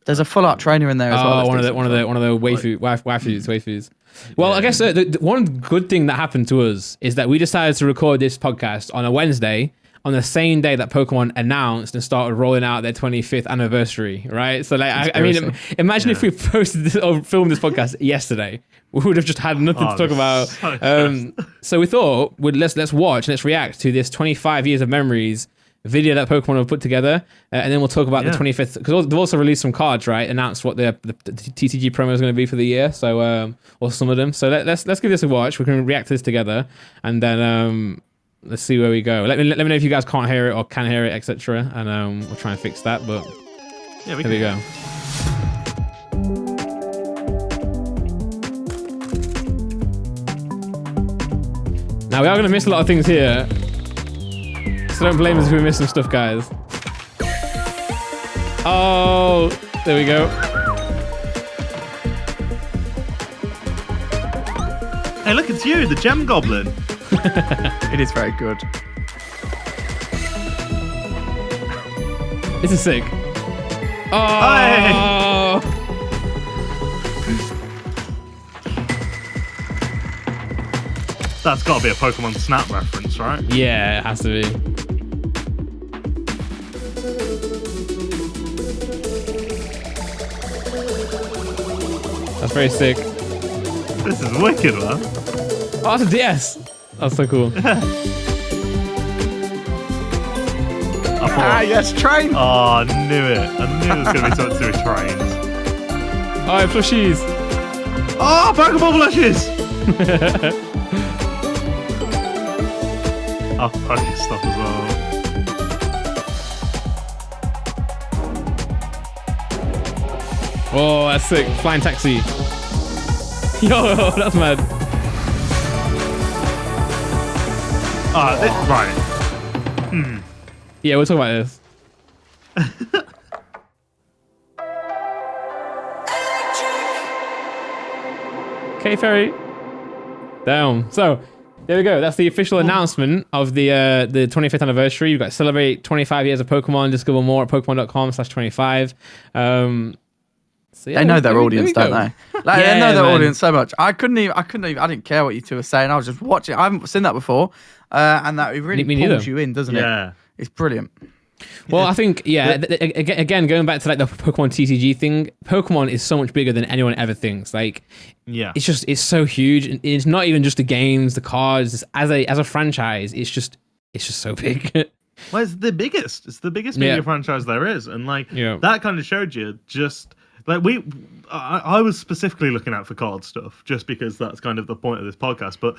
There's a full art trainer in there as well. One of the waifus. Well, I guess the one good thing that happened to us is that we decided to record this podcast on a Wednesday, on the same day that Pokemon announced and started rolling out their 25th anniversary, right? So, like, I mean, imagine if we posted this or filmed this podcast yesterday, we would have just had nothing to talk about. So we thought, let's watch and let's react to this 25 years of memories video that Pokemon have put together, and then we'll talk about the 25th, because they've also released some cards, right? Announced what the TCG promo is going to be for the year, so or some of them. So let's give this a watch. We can react to this together, and then let's see where we go. Let me know if you guys can't hear it or can hear it, etc. And we'll try and fix that. But here we go. Now we are going to miss a lot of things here. So don't blame us if we miss some stuff, guys. Oh, there we go. Hey, look, it's you, the Gem Goblin. It is very good. This is sick. Oh! Hey. That's got to be a Pokemon Snap reference, right? Yeah, it has to be. That's very sick. This is wicked, man. Oh, that's a DS. That's so cool. Yes, train. Oh, I knew it. I knew it was going to be something to do with trains. Oh, plushies. Oh, Pokeball plushies. Oh, funny stuff as well. Oh, that's sick. Flying taxi. Yo, that's mad. Right. Yeah, we'll talk about this. Okay, Ferry. Damn. So, there we go. That's the official announcement of the 25th anniversary. You've got to celebrate 25 years of Pokemon. Discover more at Pokemon.com/25. So yeah, they know their audience, don't they? Like, they know their audience so much. I didn't care what you two were saying. I was just watching. I haven't seen that before, and that it really pulls you in, doesn't it? It's brilliant. Well, I think, again, going back to like the Pokemon TCG thing, Pokemon is so much bigger than anyone ever thinks. Like, it's so huge. And it's not even just the games, the cards. As a franchise, it's just so big. Well, it's the biggest. It's the biggest media franchise there is, and like that kind of showed you just. Like I was specifically looking out for card stuff just because that's kind of the point of this podcast. But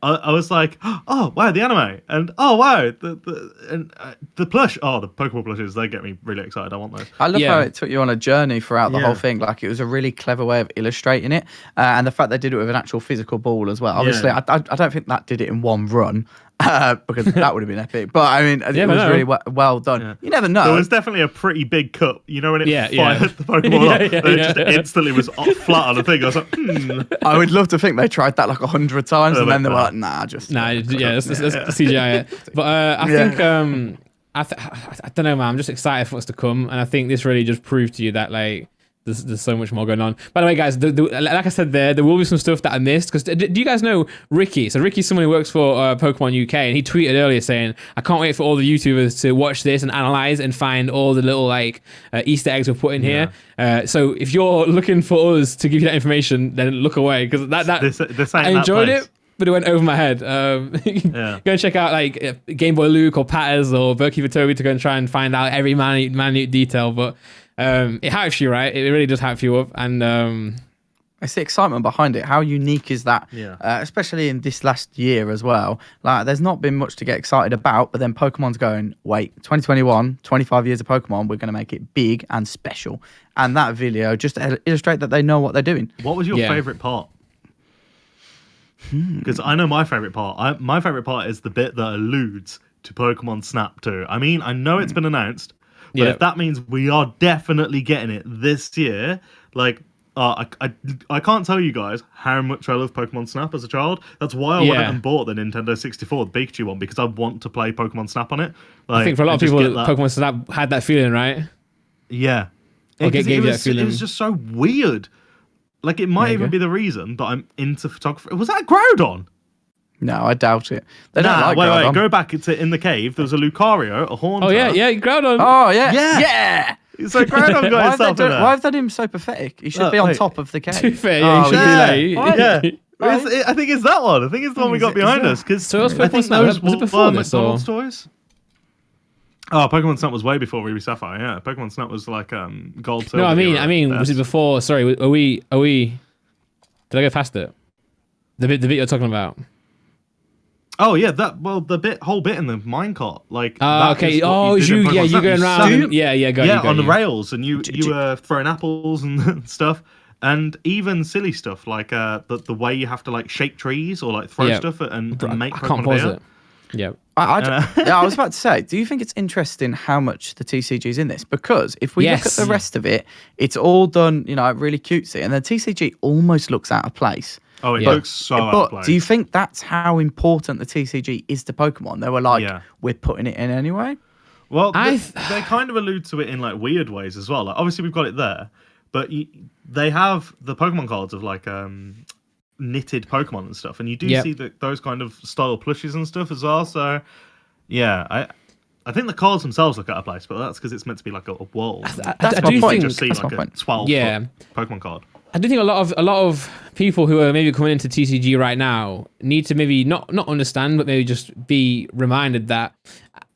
I was like, oh wow, the anime, and oh wow, the plush. Oh, the Pokemon plushes, they get me really excited. I want those. I love how it took you on a journey throughout the whole thing. Like, it was a really clever way of illustrating it, and the fact they did it with an actual physical ball as well. Obviously, I don't think that did it in one run. Because that would have been epic. But I mean, it was really well done. Yeah. You never know. There was definitely a pretty big cut. You know when it fired the Pokemon up, it just instantly was flat on the thing. I was like, I would love to think they tried that like 100 times, and then they were like, let's CGI it. But I think I don't know, man. I'm just excited for what's to come, and I think this really just proved to you that like. There's so much more going on. By the way, guys, like I said, there will be some stuff that I missed. Because do you guys know Ricky? So Ricky's someone who works for Pokemon UK, and he tweeted earlier saying, "I can't wait for all the YouTubers to watch this and analyze and find all the little like Easter eggs we've put in here." So if you're looking for us to give you that information, then look away, because this I enjoyed it. But it went over my head. Go and check out like Game Boy Luke or Patters or Berkey Vitobi to go and try and find out every minute detail. But it hypes you, right? It really does hype you up. And It's the excitement behind it. How unique is that? Yeah. Especially in this last year as well. Like, there's not been much to get excited about, but then Pokemon's going, wait, 2021, 25 years of Pokemon, we're going to make it big and special. And that video just illustrate that they know what they're doing. What was your favourite part? Because I know my favourite part. My favourite part is the bit that alludes to Pokemon Snap 2. I mean, I know it's been announced, but if that means we are definitely getting it this year, like... I can't tell you guys how much I love Pokemon Snap as a child. That's why I went and bought the Nintendo 64, the Pikachu one, because I want to play Pokemon Snap on it. Like, I think for a lot of people, Pokemon Snap had that feeling, right? Yeah. It was just so weird. Like, it might even be the reason that I'm into photography. Was that Groudon? No, I doubt it. They don't like Groudon. Wait, go back in the cave. There was a Lucario, a Haunter. Oh, yeah, Groudon. Oh, yeah. So Groudon got himself in there. Why have they done him so pathetic? He should be on top of the cage. Too fair, he should be like... I think it's that one. I think it's the one we got behind us. So what's Pokemon Snap? Was it before this? McDonald's toys? Oh, Pokemon Snap was way before Ruby Sapphire. Yeah, Pokemon Snap was like gold. No, I mean, was it before? Sorry, are we? Did I go past it? The bit you're talking about. Oh yeah, the whole bit in the minecart, like. Okay. You going around? Go on the rails, and you were throwing apples and stuff, and even silly stuff like the way you have to like shake trees or like throw stuff and make. I can't pause it. Yeah. I was about to say, do you think it's interesting how much the TCG's in this? Because if we look at the rest of it, it's all done, really cutesy, and the TCG almost looks out of place. Oh, it looks so out of place. Do you think that's how important the TCG is to Pokemon? They were like, we're putting it in anyway? Well, they kind of allude to it in like weird ways as well. Like, obviously, we've got it there, but they have the Pokemon cards of like knitted Pokemon and stuff, and you do see those kind of style plushies and stuff as well. So, yeah, I think the cards themselves look out of place, but that's because it's meant to be like a world. That's my point. Just see like a 12-foot Pokemon card. I do think a lot of people who are maybe coming into TCG right now need to maybe not understand, but maybe just be reminded that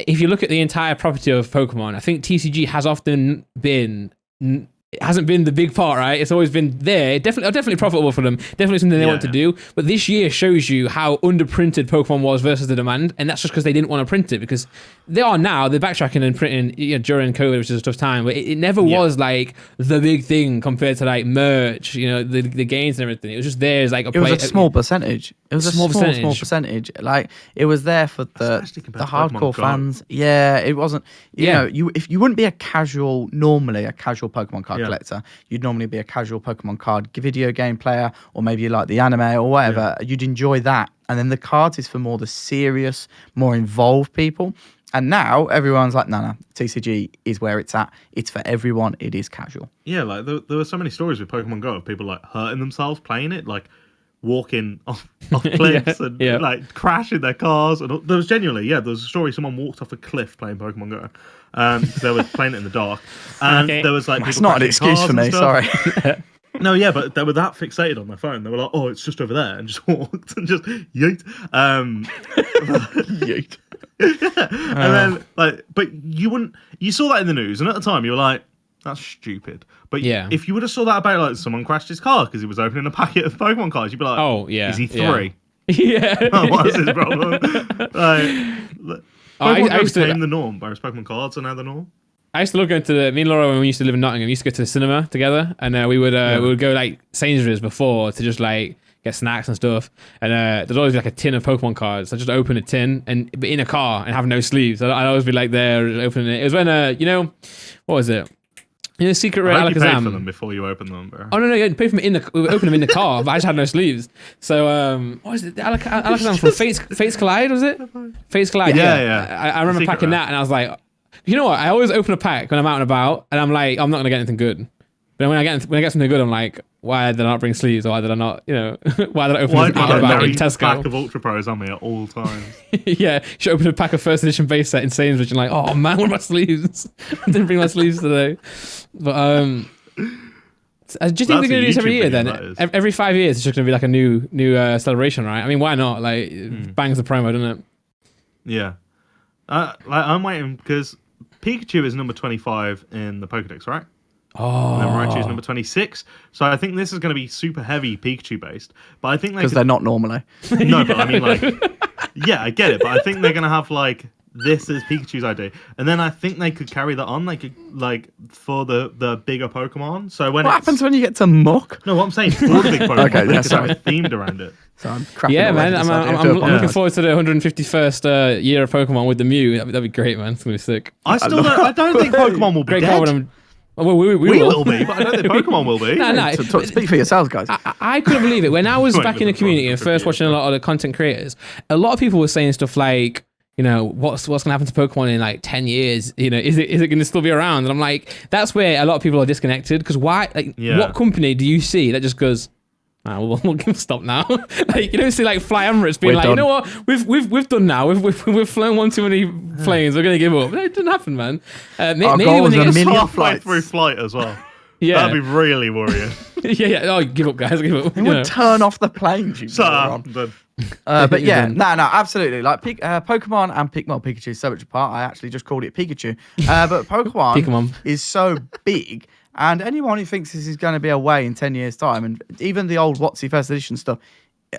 if you look at the entire property of Pokemon, I think TCG has often been. It hasn't been the big part, right? It's always been there. Definitely profitable for them. Definitely something they want to do. But this year shows you how underprinted Pokemon was versus the demand, and that's just because they didn't want to print it. Because they're backtracking and printing during COVID, which is a tough time. But it never was like the big thing compared to like merch, the games and everything. It was just there as like It was a small percentage. It was a small percentage. Like it was there for the hardcore fans. Yeah, it wasn't. You know, if you wouldn't be a casual Pokemon card collector, you'd normally be a casual Pokemon card video game player, or maybe you like the anime or whatever. You'd enjoy that, and then the cards is for more the serious, more involved people. And now everyone's like, no, TCG is where it's at. It's for everyone. It is casual. Yeah, like there were so many stories with Pokemon Go of people like hurting themselves playing it, like walking off cliffs and like crashing their cars. And there was there was a story someone walked off a cliff playing Pokemon Go. They were playing it in the dark, and there was like that's not an excuse for me. Sorry. No, yeah, but they were that fixated on their phone. They were like, "Oh, it's just over there," and just walked and just yeet, yeet. And then but you saw that in the news, and at the time you were like, "That's stupid." But if you would have saw that about like someone crashed his car because he was opening a packet of Pokemon cards, you'd be like, "Oh yeah, is he 3?" Yeah. What's his problem? Pokemon became the norm, whereas Pokemon cards are now the norm. I used to look into me and Laura when we used to live in Nottingham. We used to go to the cinema together, and we would go like Sainsbury's before to just like get snacks and stuff. And there's always like a tin of Pokemon cards. I just open a tin but in a car and have no sleeves. I'd always be like there opening it. It was when what was it? Secret Rare Alakazam. You paid for them before you opened them, bro. Oh no, you paid for them we opened them in the car, but I just had no sleeves. So what was it? Alakazam from Fates Collide, was it? Fates Collide. Yeah. I remember packing that, and I was like, you know what? I always open a pack when I'm out and about, and I'm like, I'm not gonna get anything good. But when I get something good, I'm like, why did I not bring sleeves? Or why did I not, why did I open it out and about in Tesco? Pack of Ultra Pros on me at all times. Yeah, you should open a pack of first edition base set in Sainsbury's, and you're like, oh man, where are my sleeves? I didn't bring my sleeves today. But do you think they're gonna do this every year then? Every 5 years, it's just gonna be like a new celebration, right? I mean, why not? Like, bangs the promo, doesn't it? Yeah. I'm waiting because Pikachu is number 25 in the Pokedex, right? And then Raichu's number 26. So I think this is going to be super heavy Pikachu based. But I think because they're not normally. No, but I mean, like, yeah, I get it. But I think they're going to have like this is Pikachu's ID, and then I think they could carry that on, like for the bigger Pokemon. So what happens when you get to Muck? No, what I'm saying for the big Pokemon, okay, they could have it themed around it. So I'm man, I'm looking forward to the 151st year of Pokemon with the Mew. That'd be great, man. It's gonna be sick. I don't think Pokemon will be dead. Well, we will be, but I don't think Pokemon will be. No. Speak for yourselves, guys. I couldn't believe it. When I was back in the community and first watching a lot of the content creators, a lot of people were saying stuff like, you know, what's going to happen to Pokemon in like 10 years? You know, is it going to still be around? And I'm like, that's where a lot of people are disconnected. Because why? Like, what company do you see that just goes, we'll stop now? Like, you don't see like Fly Emirates being like, done. You know what, we've done now. We've flown one too many planes. We're going to give up. It didn't happen, man. Maybe when they get halfway through flight as well. Yeah, that'd be really worrying. yeah. Oh, give up, guys. Give up. They would turn off the planes. But yeah, no, absolutely. Like Pokemon and Pikachu is so much apart. I actually just called it Pikachu. But Pokemon is so big, and anyone who thinks this is going to be away in 10 years' time, and even the old WotC First Edition stuff,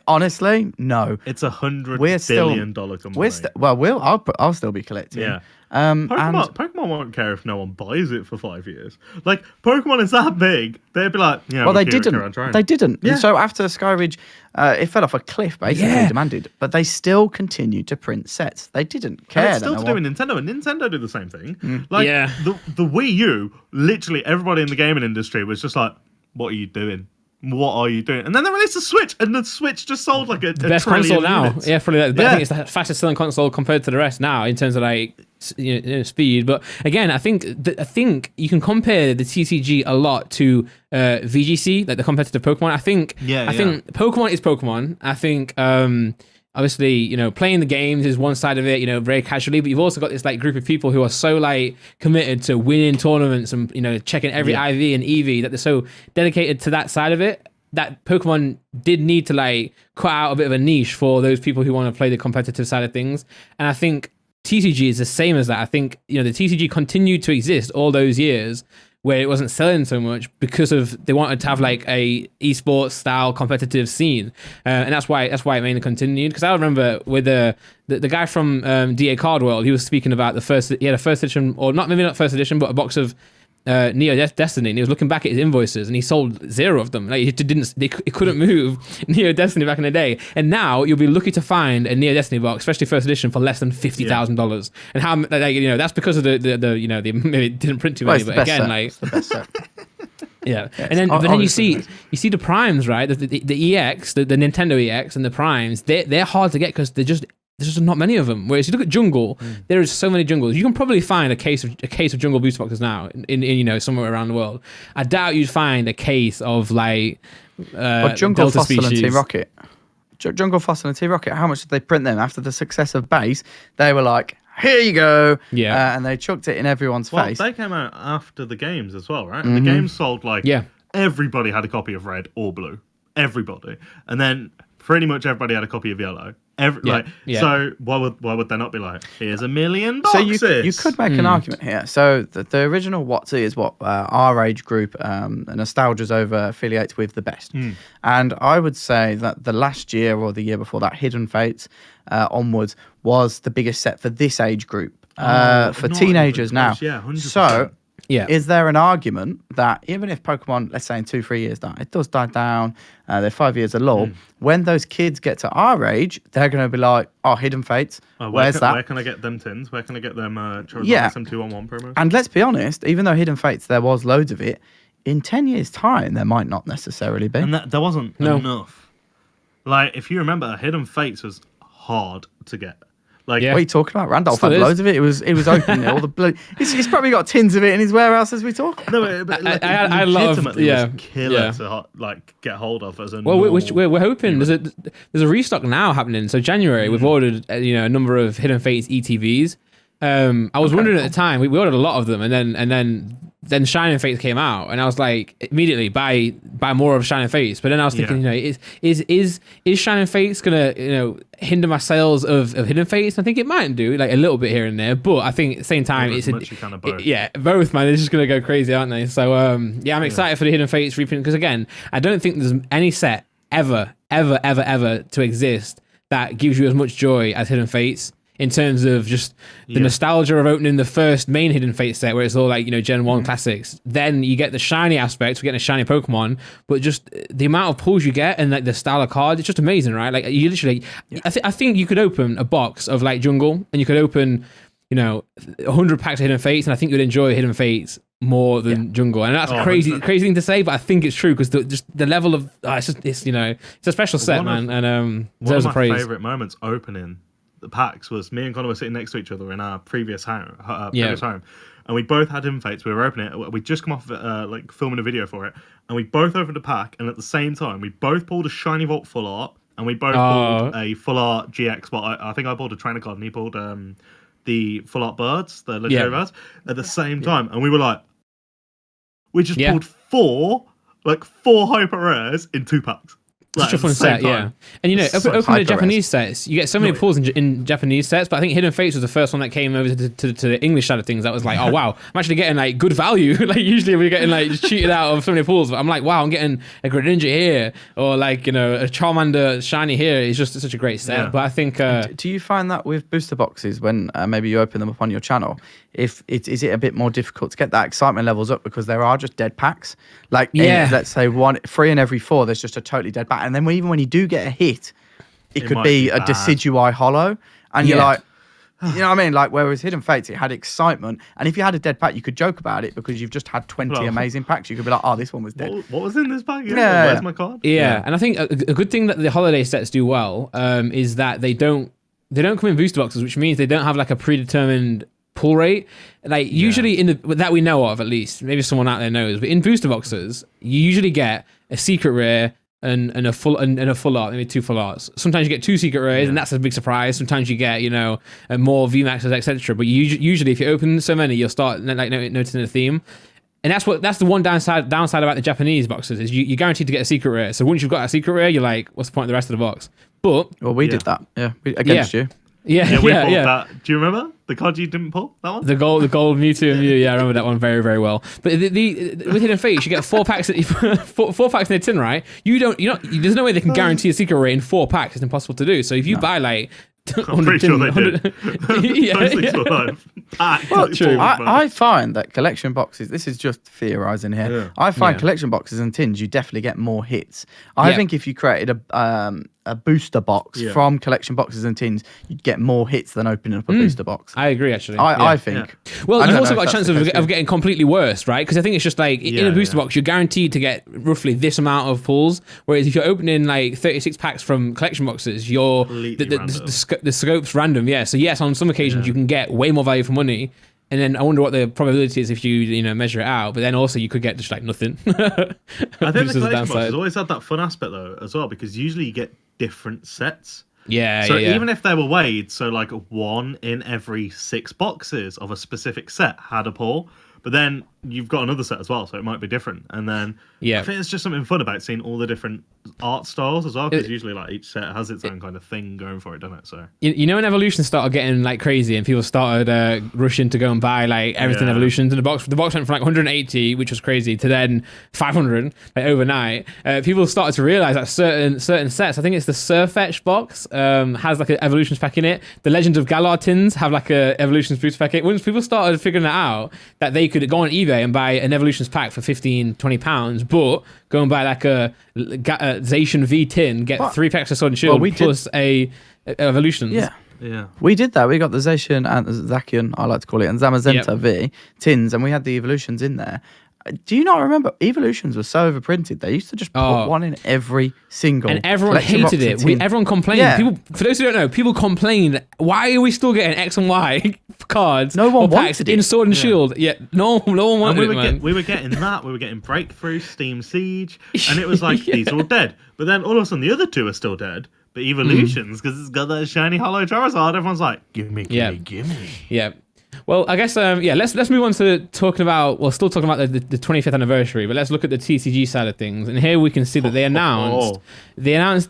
honestly, no. It's $100 billion company. I'll still be collecting. Yeah. Pokemon won't care if no one buys it for 5 years. Like, Pokemon is that big, they'd be like, yeah. Well, they didn't. Yeah. So after Skyridge, it fell off a cliff, basically, demanded. But they still continued to print sets. They didn't care. And it's still to do with Nintendo, and Nintendo did the same thing. Like, the Wii U, literally everybody in the gaming industry was just like, what are you doing? What are you doing? And then they released the Switch, and the Switch just sold like a best console now. Units. Yeah, probably. I think it's the fastest selling console compared to the rest now in terms of like speed. But again, I think you can compare the TCG a lot to VGC, like the competitive Pokemon. I think Pokemon is Pokemon. I think obviously, you know, playing the games is one side of it, you know, very casually, but you've also got this like group of people who are so like committed to winning tournaments and, you know, checking every IV and EV, that they're so dedicated to that side of it, that Pokemon did need to like cut out a bit of a niche for those people who want to play the competitive side of things. And I think TCG is the same as that. I think, you know, the TCG continued to exist all those years where it wasn't selling so much because of they wanted to have like a esports style competitive scene, and that's why it mainly continued. Because I remember with the guy from DA Card World, he was speaking about he had a first edition, or maybe not first edition, but a box of Neo Destiny, and he was looking back at his invoices, and he sold 0 of them. Like he couldn't move Neo Destiny back in the day, and now you'll be lucky to find a Neo Destiny box, especially first edition, for less than $50,000. And how, like, you know, that's because of the you know, maybe it didn't print too many, but again, like it's the best set. Yeah, and then you see the primes, right? The EX, the Nintendo EX, and the primes. They're hard to get because there's just not many of them. Whereas you look at Jungle, there is so many Jungles. You can probably find a case of Jungle booster boxes now in you know, somewhere around the world. I doubt you'd find a case of like Jungle Delta Fossil species. and Team Rocket. Jungle Fossil and Team Rocket. How much did they print them after the success of Base? They were like, here you go. Yeah, and they chucked it in everyone's face. They came out after the games as well, right? And the games sold like everybody had a copy of Red or Blue. Everybody, and then pretty much everybody had a copy of Yellow. So why would they not be like, here's $1 million boxes? So you could make an argument here. So the original WotC is what our age group, Nostalgia's over affiliates with the best. And I would say that the last year or the year before that, Hidden Fates onwards was the biggest set for this age group, for teenagers now. Yeah, 100%. So is there an argument that even if Pokemon, let's say in 2-3 years, it does die down, they're 5 years of lull, when those kids get to our age, they're going to be like, oh, Hidden Fates, where's that? Where can I get them tins? Where can I get them Charizard SM211 promos? And let's be honest, even though Hidden Fates, there was loads of it, in 10 years' time, there might not necessarily be. And there wasn't enough. Like, if you remember, Hidden Fates was hard to get. Like, what are you talking about? Randolph had loads of it. It was open. All the bloody. He's probably got tins of it in his warehouse as we talk. No, but like, I love was killer to like get hold of as a. Well, we're hoping there's a restock now happening. So January we've ordered a number of Hidden Fates ETVs. I was wondering at the time we ordered a lot of them, and then then Shining Fates came out, and I was like, immediately buy more of Shining Fates. But then I was thinking, is Shining Fates gonna hinder my sales of Hidden Fates? I think it might do, like a little bit here and there, but I think at the same time both, man. They're just gonna go crazy, aren't they? So I'm excited for the Hidden Fates reprint, because again, I don't think there's any set ever to exist that gives you as much joy as Hidden Fates, in terms of just the nostalgia of opening the first main Hidden Fate set, where it's all like, Gen 1 classics. Then you get the shiny aspect, we're getting a shiny Pokemon, but just the amount of pulls you get and like the style of cards, it's just amazing, right? Like you literally, I think you could open a box of like Jungle, and you could open, 100 packs of Hidden Fates, and I think you'd enjoy Hidden Fates more than Jungle. And that's crazy thing to say, but I think it's true, because the level of, it's a special set, man. And one of my favorite moments opening the packs was me and Connor were sitting next to each other in our previous home, and we both had Hidden Fates. We were opening it. We'd just come off like filming a video for it, and we both opened a pack, and at the same time we both pulled a shiny Vault Full Art, and we both pulled a Full Art GX. But I think I pulled a trainer card, and he pulled the Full Art Birds, the legendary birds, at the same time, and we were like, we just pulled four hyper rares in 2 packs. Such a fun set, yeah. And open the Japanese sets, you get so many pulls in Japanese sets, but I think Hidden Fates was the first one that came over to the English side of things. That was like, oh wow, I'm actually getting like good value. Like usually we're getting like just cheated out of so many pulls, but I'm like, wow, I'm getting a Greninja here, or like a Charmander shiny here. It's just such a great set. Yeah. But I think do you find that with booster boxes when maybe you open them up on your channel, is it a bit more difficult to get that excitement levels up, because there are just dead packs? Like let's say 3 in every 4, there's just a totally dead pack. And then even when you do get a hit, it could be a Decidueye holo, and you're like, you know what I mean? Like, whereas Hidden Fates, it had excitement, and if you had a dead pack, you could joke about it because you've just had 20 amazing packs. You could be like, oh, this one was dead. What was in this pack? Where's my card? Yeah, and I think a good thing that the holiday sets do well is that they don't come in booster boxes, which means they don't have like a predetermined pull rate. Like usually that we know of, at least, maybe someone out there knows, but in booster boxes, you usually get a secret rare and a full art, maybe 2 full arts. Sometimes you get 2 secret rares, and that's a big surprise. Sometimes you get more VMAXs, etc. But usually, if you open so many, you'll start like noticing a theme. And that's the one downside about the Japanese boxes, is you're guaranteed to get a secret rare. So once you've got a secret rare, you're like, what's the point of the rest of the box? But we did that, against you. Yeah, we pulled that. Do you remember the card you didn't pull? That one? The gold Mewtwo and Mew. Yeah, I remember that one very, very well. But with Hidden Fates, you get 4 packs. 4 packs in a tin, right? There's no way they can guarantee a secret rate in 4 packs. It's impossible to do. So if you buy like, I'm pretty sure they did. True. I find that collection boxes, this is just theorizing here, I find collection boxes and tins, you definitely get more hits. I think if you created a booster box from collection boxes and tins, you'd get more hits than opening up a booster box. I agree, actually. I think. Well, you've also got a chance of getting completely worse, right? Because I think it's just like, in a booster box, you're guaranteed to get roughly this amount of pulls, whereas if you're opening like 36 packs from collection boxes, the scope's random, So yes, on some occasions you can get way more value for money, and then I wonder what the probability is if you measure it out. But then also you could get just like nothing. I think the collection boxes always had that fun aspect though as well, because usually you get different sets. So even if they were weighed, so like 1 in every 6 boxes of a specific set had a pull, but then you've got another set as well, so it might be different. And then I think it's just something fun about seeing all the different art styles as well, because usually like each set has its own kind of thing going for it, doesn't it? So when Evolutions started getting like crazy and people started rushing to go and buy like everything Evolutions, and the box went from like 180, which was crazy, to then 500 like overnight. People started to realize that certain sets, I think it's the Surfetch box, has like an Evolutions pack in it. The Legends of Galar tins have like a Evolutions booster pack in it. Once people started figuring that out, that they could go on eBay and buy an Evolutions pack for £15-20, but go and buy like a Zacian V tin, get 3 packs of Sword and Shield plus a Evolutions. Yeah. We did that. We got the Zacian and Zacian, I like to call it, and Zamazenta V tins, and we had the Evolutions in there. Do you not remember? Evolutions was so overprinted. They used to just put one in every single. And everyone hated it. Everyone complained. Yeah. People, for those who don't know, people complained. Why are we still getting X and Y cards? No one wanted it in Sword and Shield. Yeah, no one wanted it, man. We were getting that. We were getting Breakthrough, Steam Siege, and it was like these are all dead. But then all of a sudden the other 2 are still dead. But Evolutions, because it's got that shiny hollow Charizard, everyone's like, gimme. Yeah. Well, I guess let's move on to talking about still talking about the 25th anniversary, but let's look at the TCG side of things. And here we can see that they announced let's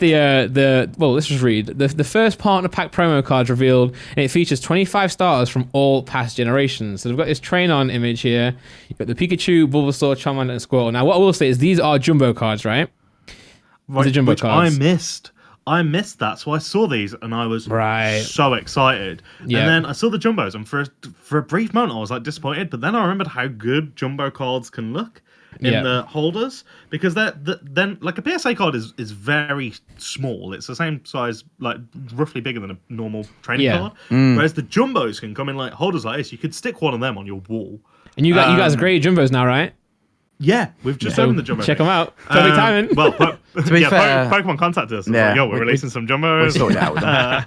just read the first partner pack promo cards revealed, and it features 25 starters from all past generations. So we've got this train on image here. You've got the Pikachu, Bulbasaur, Charmander, and Squirtle. Now, what I will say is these are jumbo cards, right? Right, which cards. I missed that, so I saw these and I was so excited. Yep. And then I saw the jumbos, and for a brief moment I was like disappointed. But then I remembered how good jumbo cards can look in the holders, because then like a PSA card is very small. It's the same size, like roughly bigger than a normal trading card. Whereas the jumbos can come in like holders like this. You could stick one of them on your wall. And you guys are great jumbos now, right? Yeah, we've just opened the jumbo. Check them out. Perfect timing. Well, to be fair, Pokemon contacted us. Yeah, like, yo, we're releasing some jumbos. We'll sort it out with them.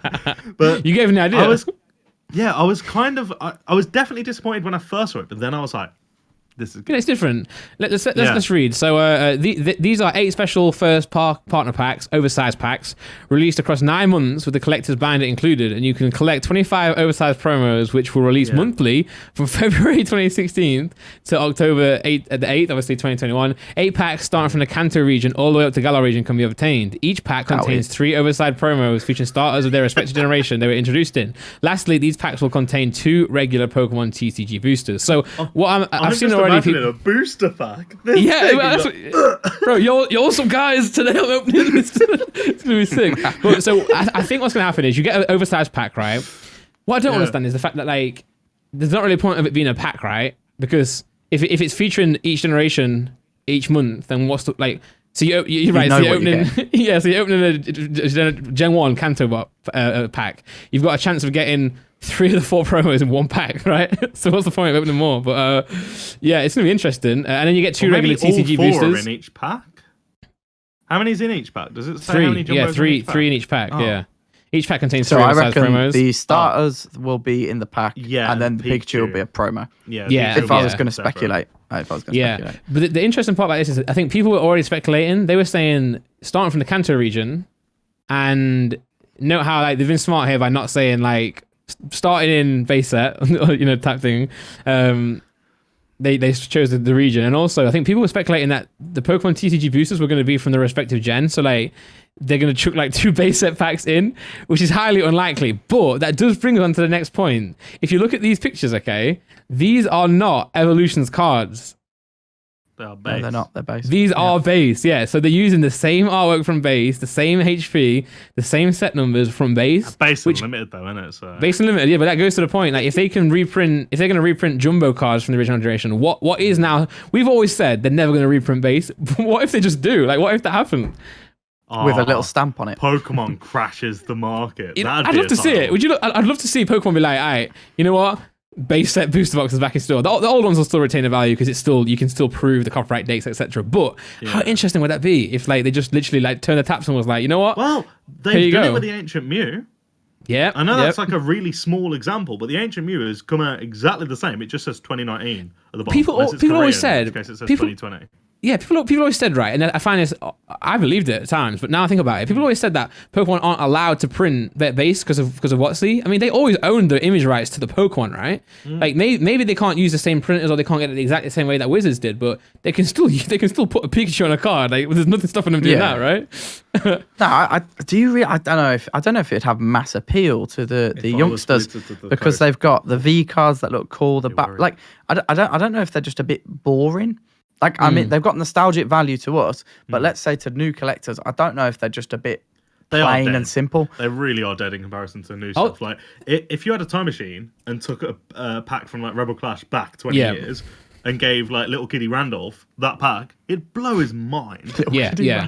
But you gave me an idea. I was definitely disappointed when I first saw it, but then I was like, this is good. It's different. Let's read. So these are 8 special first partner packs, oversized packs, released across 9 months with the collector's binder included, and you can collect 25 oversized promos, which will release monthly from February 2016 to October 8th, obviously 2021. 8 packs starting from the Kanto region all the way up to Galar region can be obtained. Each pack contains 3 oversized promos featuring starters of their respective generation they were introduced in. Lastly, these packs will contain 2 regular Pokemon TCG boosters. So I've seen already. Imagine a booster pack. Bro, you're awesome guys. Today I'm opening this. It's gonna be sick. But, so I think what's gonna happen is you get an oversized pack, right? What I don't understand is the fact that like there's not really a point of it being a pack, right? Because if it's featuring each generation each month, then what's the like? So you're right. So you're opening, so you're opening a Gen 1 Kanto pack. You've got a chance of getting 3 of the 4 promos in one pack, right? So what's the point of opening more? But it's gonna be interesting. And then you get 2 regular TCG boosters in each pack. How many's in each pack? Does it say 3? How many jumbos three in each pack. Oh. Yeah. Each pack contains 3 oversized promos. The starters will be in the pack, and then the Pikachu will be a promo. If I was going to speculate. But the interesting part about this is I think people were already speculating. They were saying starting from the Kanto region, and note how like they've been smart here by not saying like starting in base set, type thing. They chose the region, and also I think people were speculating that the Pokemon TCG boosters were going to be from the respective gen. So like they're going to chuck like 2 base set packs in, which is highly unlikely. But that does bring us on to the next point. If you look at these pictures, okay, these are not Evolutions cards. They are base. No, they're not. They're base. These are base, yeah. So they're using the same artwork from base, the same HP, the same set numbers from base. Base and limited though, isn't it? So. Base and limited, yeah. But that goes to the point. Like if they're going to reprint jumbo cards from the original generation, what is now? We've always said they're never going to reprint base. What if they just do? Like what if that happens? With a little stamp on it. Pokemon crashes the market. I'd love to see it. I'd love to see Pokemon be like, all right, you know what? Base set booster boxes back in store. The old ones will still retain a value because you can still prove the copyright dates, etc. But how interesting would that be if like they just literally like turn the taps and was like, you know what? Well, they've done it with the Ancient Mew. Yeah, I know that's like a really small example, but the Ancient Mew has come out exactly the same. It just says 2019 at the bottom. People always said, in case it says 2020. Yeah, people always said, right, and I find this, I believed it at times, but now I think about it, people always said that Pokemon aren't allowed to print their base because of WotC. I mean, they always owned the image rights to the Pokemon, right? Like maybe they can't use the same printers or they can't get it the exact same way that Wizards did, but they can still put a Pikachu on a card. Like there's nothing stopping them doing that, right? No, I don't know if it'd have mass appeal to the youngsters because they've got the V cards that look cool. I don't know if they're just a bit boring. Like, I mean, they've got nostalgic value to us, but let's say to new collectors, I don't know if they're just a bit plain and simple. They really are dead in comparison to new stuff. Like, if you had a time machine and took a pack from like Rebel Clash back 20 years and gave like little Kitty Randolph that pack, it'd blow his mind. Yeah. Yeah.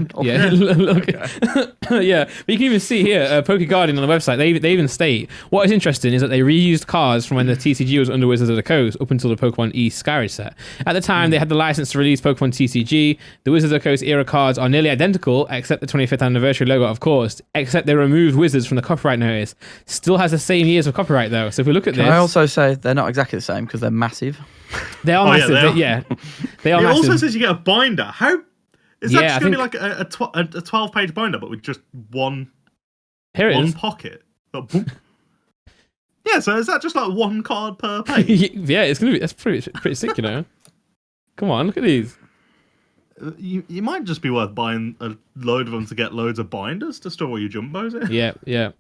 But you can even see here, Poke Guardian on the website, they even state, what is interesting is that they reused cards from when the TCG was under Wizards of the Coast up until the Pokemon East Skyridge set. At the time, they had the license to release Pokemon TCG. The Wizards of the Coast era cards are nearly identical, except the 25th anniversary logo, of course, except they removed Wizards from the copyright notice. Still has the same years of copyright, though. So if we look at this... Can I also say they're not exactly the same because they're massive? They are massive. They are massive. It also says you get a binder. How is that just going to be like a 12-page binder, but with just one pocket? Yeah, Yeah, so is that just like one card per page? Yeah, it's gonna be. That's pretty sick, you know. Come on, look at these. You might just be worth buying a load of them to get loads of binders to store all your jumbos in. Yeah.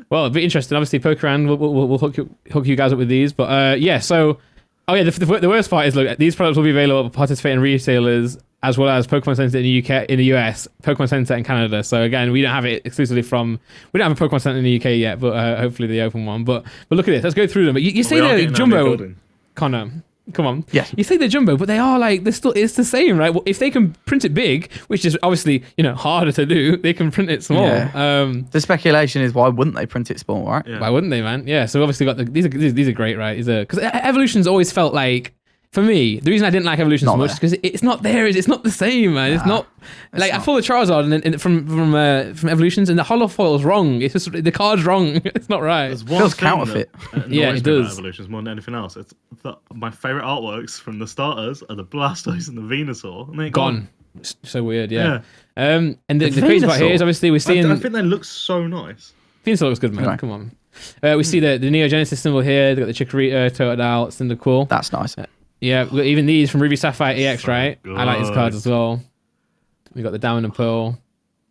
Well, it'd be interesting. Obviously, Pokerand will hook you guys up with these. But so, the worst part is, look, these products will be available at participating retailers as well as Pokemon Center in the US, Pokemon Center in Canada. So again, we don't have it exclusively we don't have a Pokemon Center in the UK yet, but hopefully they open one. But look at this. Let's go through them. But you say the Jumbo, Connor. Come on. Yeah. You say they're jumbo, but they are it's the same, right? Well, if they can print it big, which is obviously, harder to do, they can print it small. Yeah. The speculation is, why wouldn't they print it small, right? Yeah. Why wouldn't they, man? Yeah. So obviously got these are great, right? Because Evolution's always felt like, for me, the reason I didn't like Evolution so much is because it's not there. It's not the same, man. It's not like I pull the Charizard and from Evolutions, and the holo foil's wrong. It's just the card's wrong. It's not right. It feels counterfeit. Yeah, it does. Evolutions more than anything else. It's my favorite artworks from the starters are the Blastoise and the Venusaur, and they're gone. So weird, yeah. And the crazy part here is obviously we're seeing. I think they look so nice. Venusaur looks good, man. Right. Come on. We see the Neo Genesis symbol here. They got the Chikorita, Totodile, Cyndaquil. That's nice. Yeah, even these from Ruby Sapphire EX, right? Good. I like these cards as well. We got the Diamond and Pearl.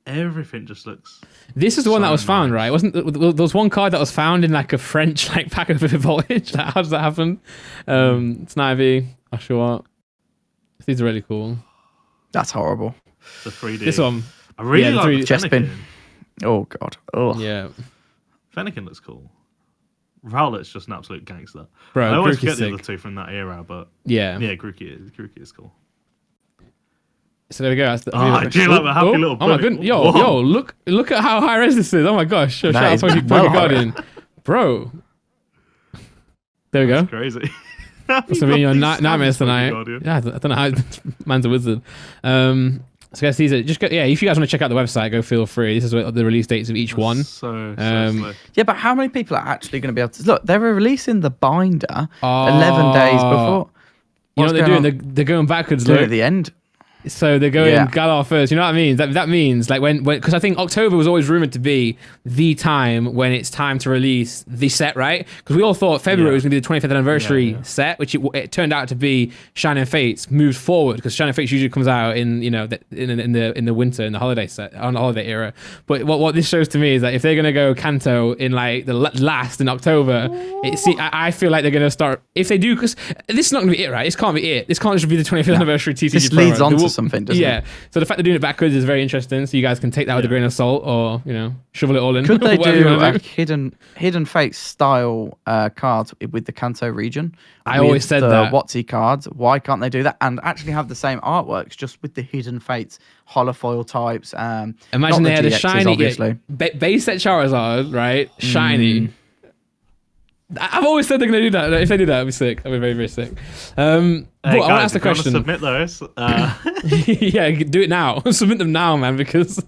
Everything just looks. This is the one that was found, right? Wasn't there was one card that was found in like a French pack of voltage? How does that happen? Snivy, Oshawott. These are really cool. That's horrible. The 3D. This one. I really like the Chespin. Oh god. Oh yeah. Fennekin looks cool. Rowlet's just an absolute gangster. Bro, I always Grookey's get the sick. other two from that era, but yeah, Grookey is cool. So there we go. That's I do like the happy little. Oh my goodness! Yo! Look at how high res this is! Oh my gosh! Shout out to Poké Guardian, bro. There we go. That's crazy. That's gonna be in your nightmares tonight. Yeah, I don't know how man's a wizard. So guys, these are just go, if you guys want to check out the website, go feel free. This is the release dates of each one. So yeah, but how many people are actually going to be able to look? They were releasing the binder 11 days before. You know what they're doing? They're going backwards. Doing at the end. So they're going Galar first. You know what I mean? That means like when because I think October was always rumored to be the time when it's time to release the set, right? Because we all thought February was going to be the 25th anniversary set, which it turned out to be Shining Fates moved forward because Shining Fates usually comes out in in the winter in the holiday set on the holiday era. But what this shows to me is that if they're going to go Kanto in like the last in October, I feel like they're going to start if they do because this is not going to be it, right? This can't be it. This can't just be the 25th anniversary TCG. This leads on to something, doesn't it? So the fact they're doing it backwards is very interesting. So you guys can take that with a grain of salt, or shovel it all in. Could they do a hidden fate style card with the Kanto region? I always said that. WotC cards. Why can't they do that and actually have the same artworks just with the hidden fates holofoil types? Imagine they had a shiny, obviously. Base set Charizard, right? Shiny. I've always said they're going to do that. If they do that, I'd be sick. I'd be very, very sick. I want to ask the question. Submit those. Yeah, do it now. Submit them now, man, because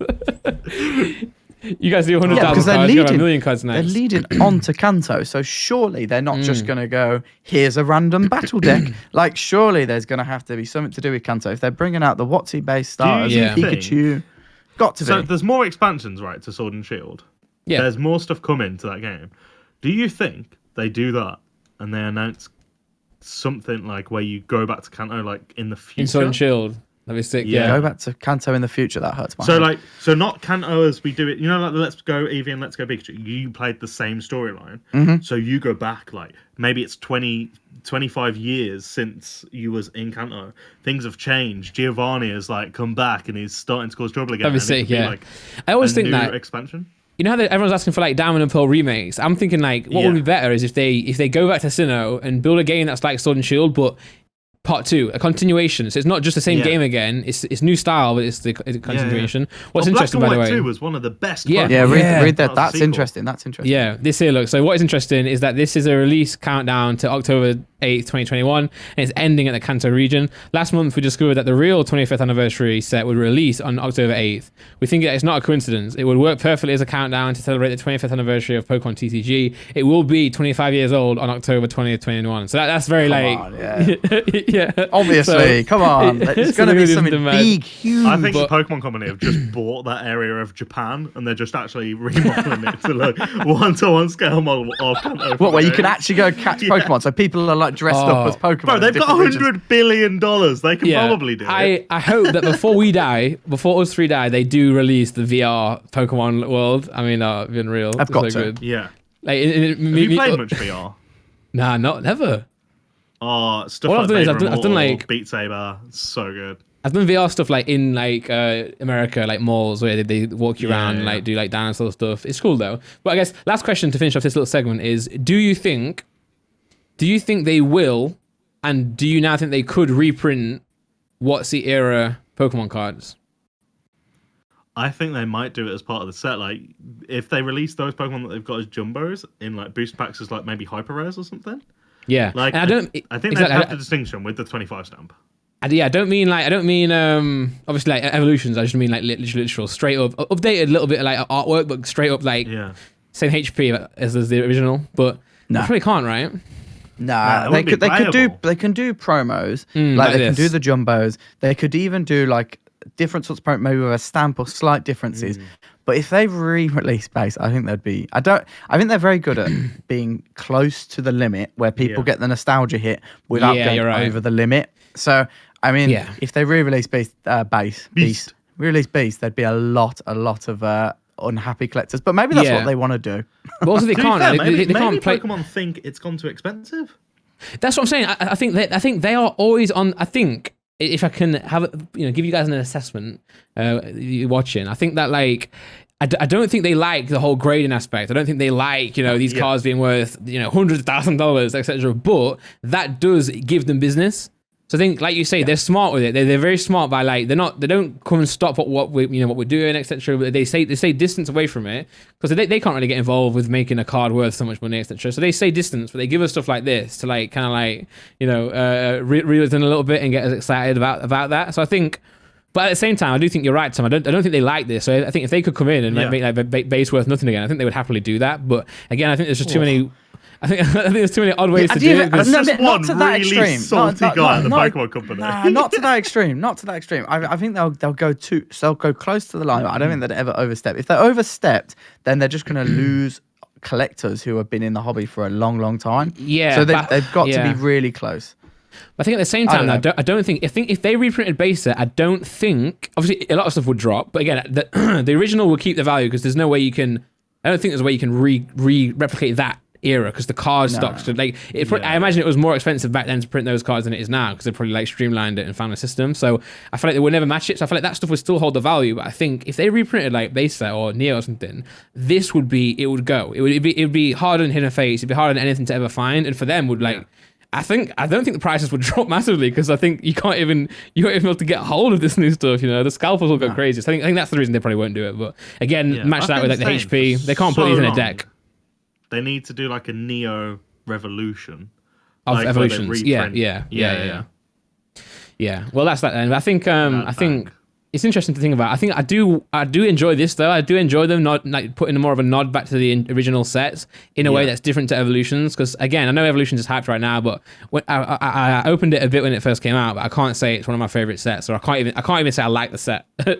you guys do 100,000 cards. You got a million cards next. They're leading on to Kanto, so surely they're not just going to go, here's a random battle deck. Like, surely there's going to have to be something to do with Kanto. If they're bringing out the WotC-based starters and Pikachu, got to be. So there's more expansions, right, to Sword and Shield? Yeah. There's more stuff coming to that game. Do you think they do that and they announce something like where you go back to Kanto like in the future? In Sword and Shield. That'd be sick. Yeah. Go back to Kanto in the future. That hurts my head. So not Kanto as we do it. You know, like the Let's Go Eevee and Let's Go Pikachu. You played the same storyline. Mm-hmm. So you go back like maybe it's 25 years since you was in Kanto. Things have changed. Giovanni has like come back and he's starting to cause trouble again. That'd be sick. Yeah. Like I always think that expansion. You know how everyone's asking for like Diamond and Pearl remakes? I'm thinking like what would be better is if they go back to Sinnoh and build a game that's like Sword and Shield, but part 2, a continuation. So it's not just the same game again. It's new style, but it's the continuation. What's interesting, by the way, Black and White 2 was one of the best. Read that. That's interesting. Yeah, this here, look. So what is interesting is that this is a release countdown to October 8th, 2021, and it's ending at the Kanto region. Last month, we discovered that the real 25th anniversary set would release on October 8th. We think that it's not a coincidence. It would work perfectly as a countdown to celebrate the 25th anniversary of Pokemon TCG. It will be 25 years old on October 20th, 2021. So that's very yeah. Obviously, come on. It's going to be something big, huge. I think the Pokemon Company have just bought that area of Japan, and they're just actually remodeling it to look one-to-one scale model of Kanto. What, where you can actually go catch Pokemon? So people are like dressed up as Pokemon. Bro, they've got $100 billion. They can probably do it. I hope that before us three die, they do release the VR Pokemon world. I mean, been real. I've got to. Good. Yeah. Like, have you played much VR? Nah, never. Oh, stuff like I've done like Beat Saber. So good. I've done VR stuff like in like America, like malls where they walk you around and like do like dinosaur stuff. It's cool though. But I guess last question to finish off this little segment is: Do you think they will, and do you now think they could reprint What's the era Pokemon cards? I think they might do it as part of the set. Like, if they release those Pokemon that they've got as jumbos in like boost packs as like maybe hyper rares or something. Yeah, like and I think they have the distinction with the 25 stamp. I don't mean obviously like evolutions. I just mean like literal straight up updated a little bit of like artwork, but straight up like same HP as the original. But they probably can't, right? Nah, they can do promos like they can do the jumbos. They could even do like different sorts of promo, maybe with a stamp or slight differences. But if they re-release base, I think they'd be. I think they're very good at being close to the limit where people get the nostalgia hit without going over the limit. So I mean, if they re-release Beast, re-release Beast, there'd be a lot of unhappy collectors. But maybe that's what they want to do. But also they can't. Fair, they can't play. Pokemon think it's gone too expensive. That's what I'm saying. I think they are always on. I think if I can have give you guys an assessment, you're watching. I think that like. I don't think they like the whole grading aspect. I don't think they like, these cards being worth, hundreds of $1,000s, etc. But that does give them business. So I think, like you say, they're smart with it. They're very smart by like they don't come and stop at what we're doing, etc. But they stay distance away from it because they can't really get involved with making a card worth so much money, etc. So they stay distance, but they give us stuff like this to like kind of like reel us in a little bit and get us excited about that. So I think. But at the same time, I do think you're right, Tom. I don't think they like this. So I think if they could come in and make like base worth nothing again, I think they would happily do that. But again, I think there's just too many. I think there's too many odd ways to do it. Not to that extreme. Salty guy at the Pokemon Company. Nah, not to that extreme. Not to that extreme. I think they'll go close to the line. I don't think they'd ever overstep. If they're overstepped, then they're just going to lose collectors who have been in the hobby for a long, long time. Yeah. So they've got to be really close. I think at the same time, I don't think if they reprinted base set, I don't think obviously a lot of stuff would drop. But again, the original will keep the value because there's no way you can. I don't think there's a way you can replicate that era because the card stocks. Like I imagine it was more expensive back then to print those cards than it is now because they probably like streamlined it and found a system. So I feel like they would never match it. So I feel like that stuff would still hold the value. But I think if they reprinted like base set or Neo or something, this would would go. It would be harder than Hidden Fates. It'd be harder than anything to ever find. And for them would like. I don't think the prices would drop massively because I think you can't even be able to get hold of this new stuff. The scalpers will go crazy. So I think that's the reason they probably won't do it. But again, match that with like the HP. They can't put these in a deck. They need to do like a Neo Revolution of evolutions. Yeah. Well, that's that then. I think it's interesting to think about. I think I do enjoy this though. I do enjoy them not like putting more of a nod back to the original sets in a way that's different to Evolutions. Because again, I know Evolutions is hyped right now, but when I opened it a bit when it first came out, but I can't say it's one of my favorite sets, or I can't even say I like the set. To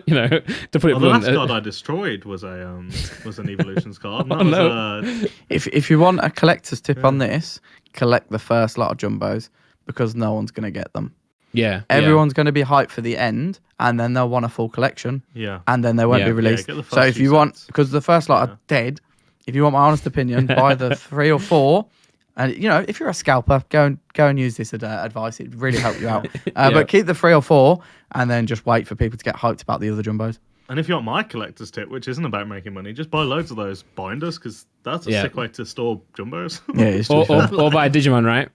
put it blunt. The last card I destroyed was an Evolutions card. If you want a collector's tip on this, collect the first lot of jumbos because no one's gonna get them. Yeah, everyone's going to be hyped for the end, and then they'll want a full collection. Yeah, and then they won't be released. So if you want, because the first lot are dead. If you want my honest opinion, buy the 3 or 4. And if you're a scalper, go and use this advice. It'd really help you out. But keep the 3 or 4, and then just wait for people to get hyped about the other jumbos. And if you want my collector's tip, which isn't about making money, just buy loads of those binders because that's a sick way to store jumbos. Yeah, or buy a Digimon, right?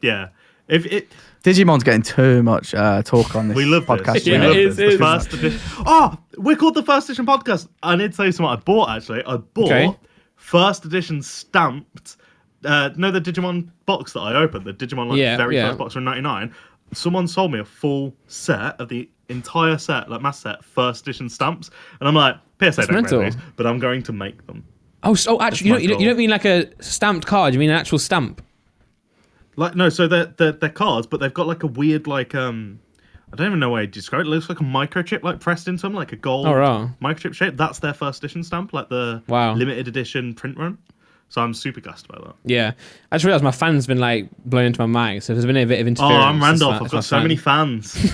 Yeah. If it. Digimon's getting too much talk on this. We love podcast. This. We love this. The first edition. Oh, we're called the First Edition Podcast. I need to tell you something I bought, actually. I bought first edition stamped no, the Digimon box that I opened, the Digimon first box from '99. Someone sold me a full set of the entire set, like master set, first edition stamps, and I'm like, PSA don't make these, but I'm going to make them. Oh, actually, you don't mean like a stamped card? You mean an actual stamp? Like no, so they're cards, but they've got like a weird I don't even know how to describe it. It looks like a microchip like pressed into them, like a gold microchip shape. That's their first edition stamp, like the limited edition print run. So I'm super gassed about that. Yeah. I just realised my fan's been like blown into my mic, so there's been a bit of interference. Oh, I'm Randolph. I've got so many fans. Just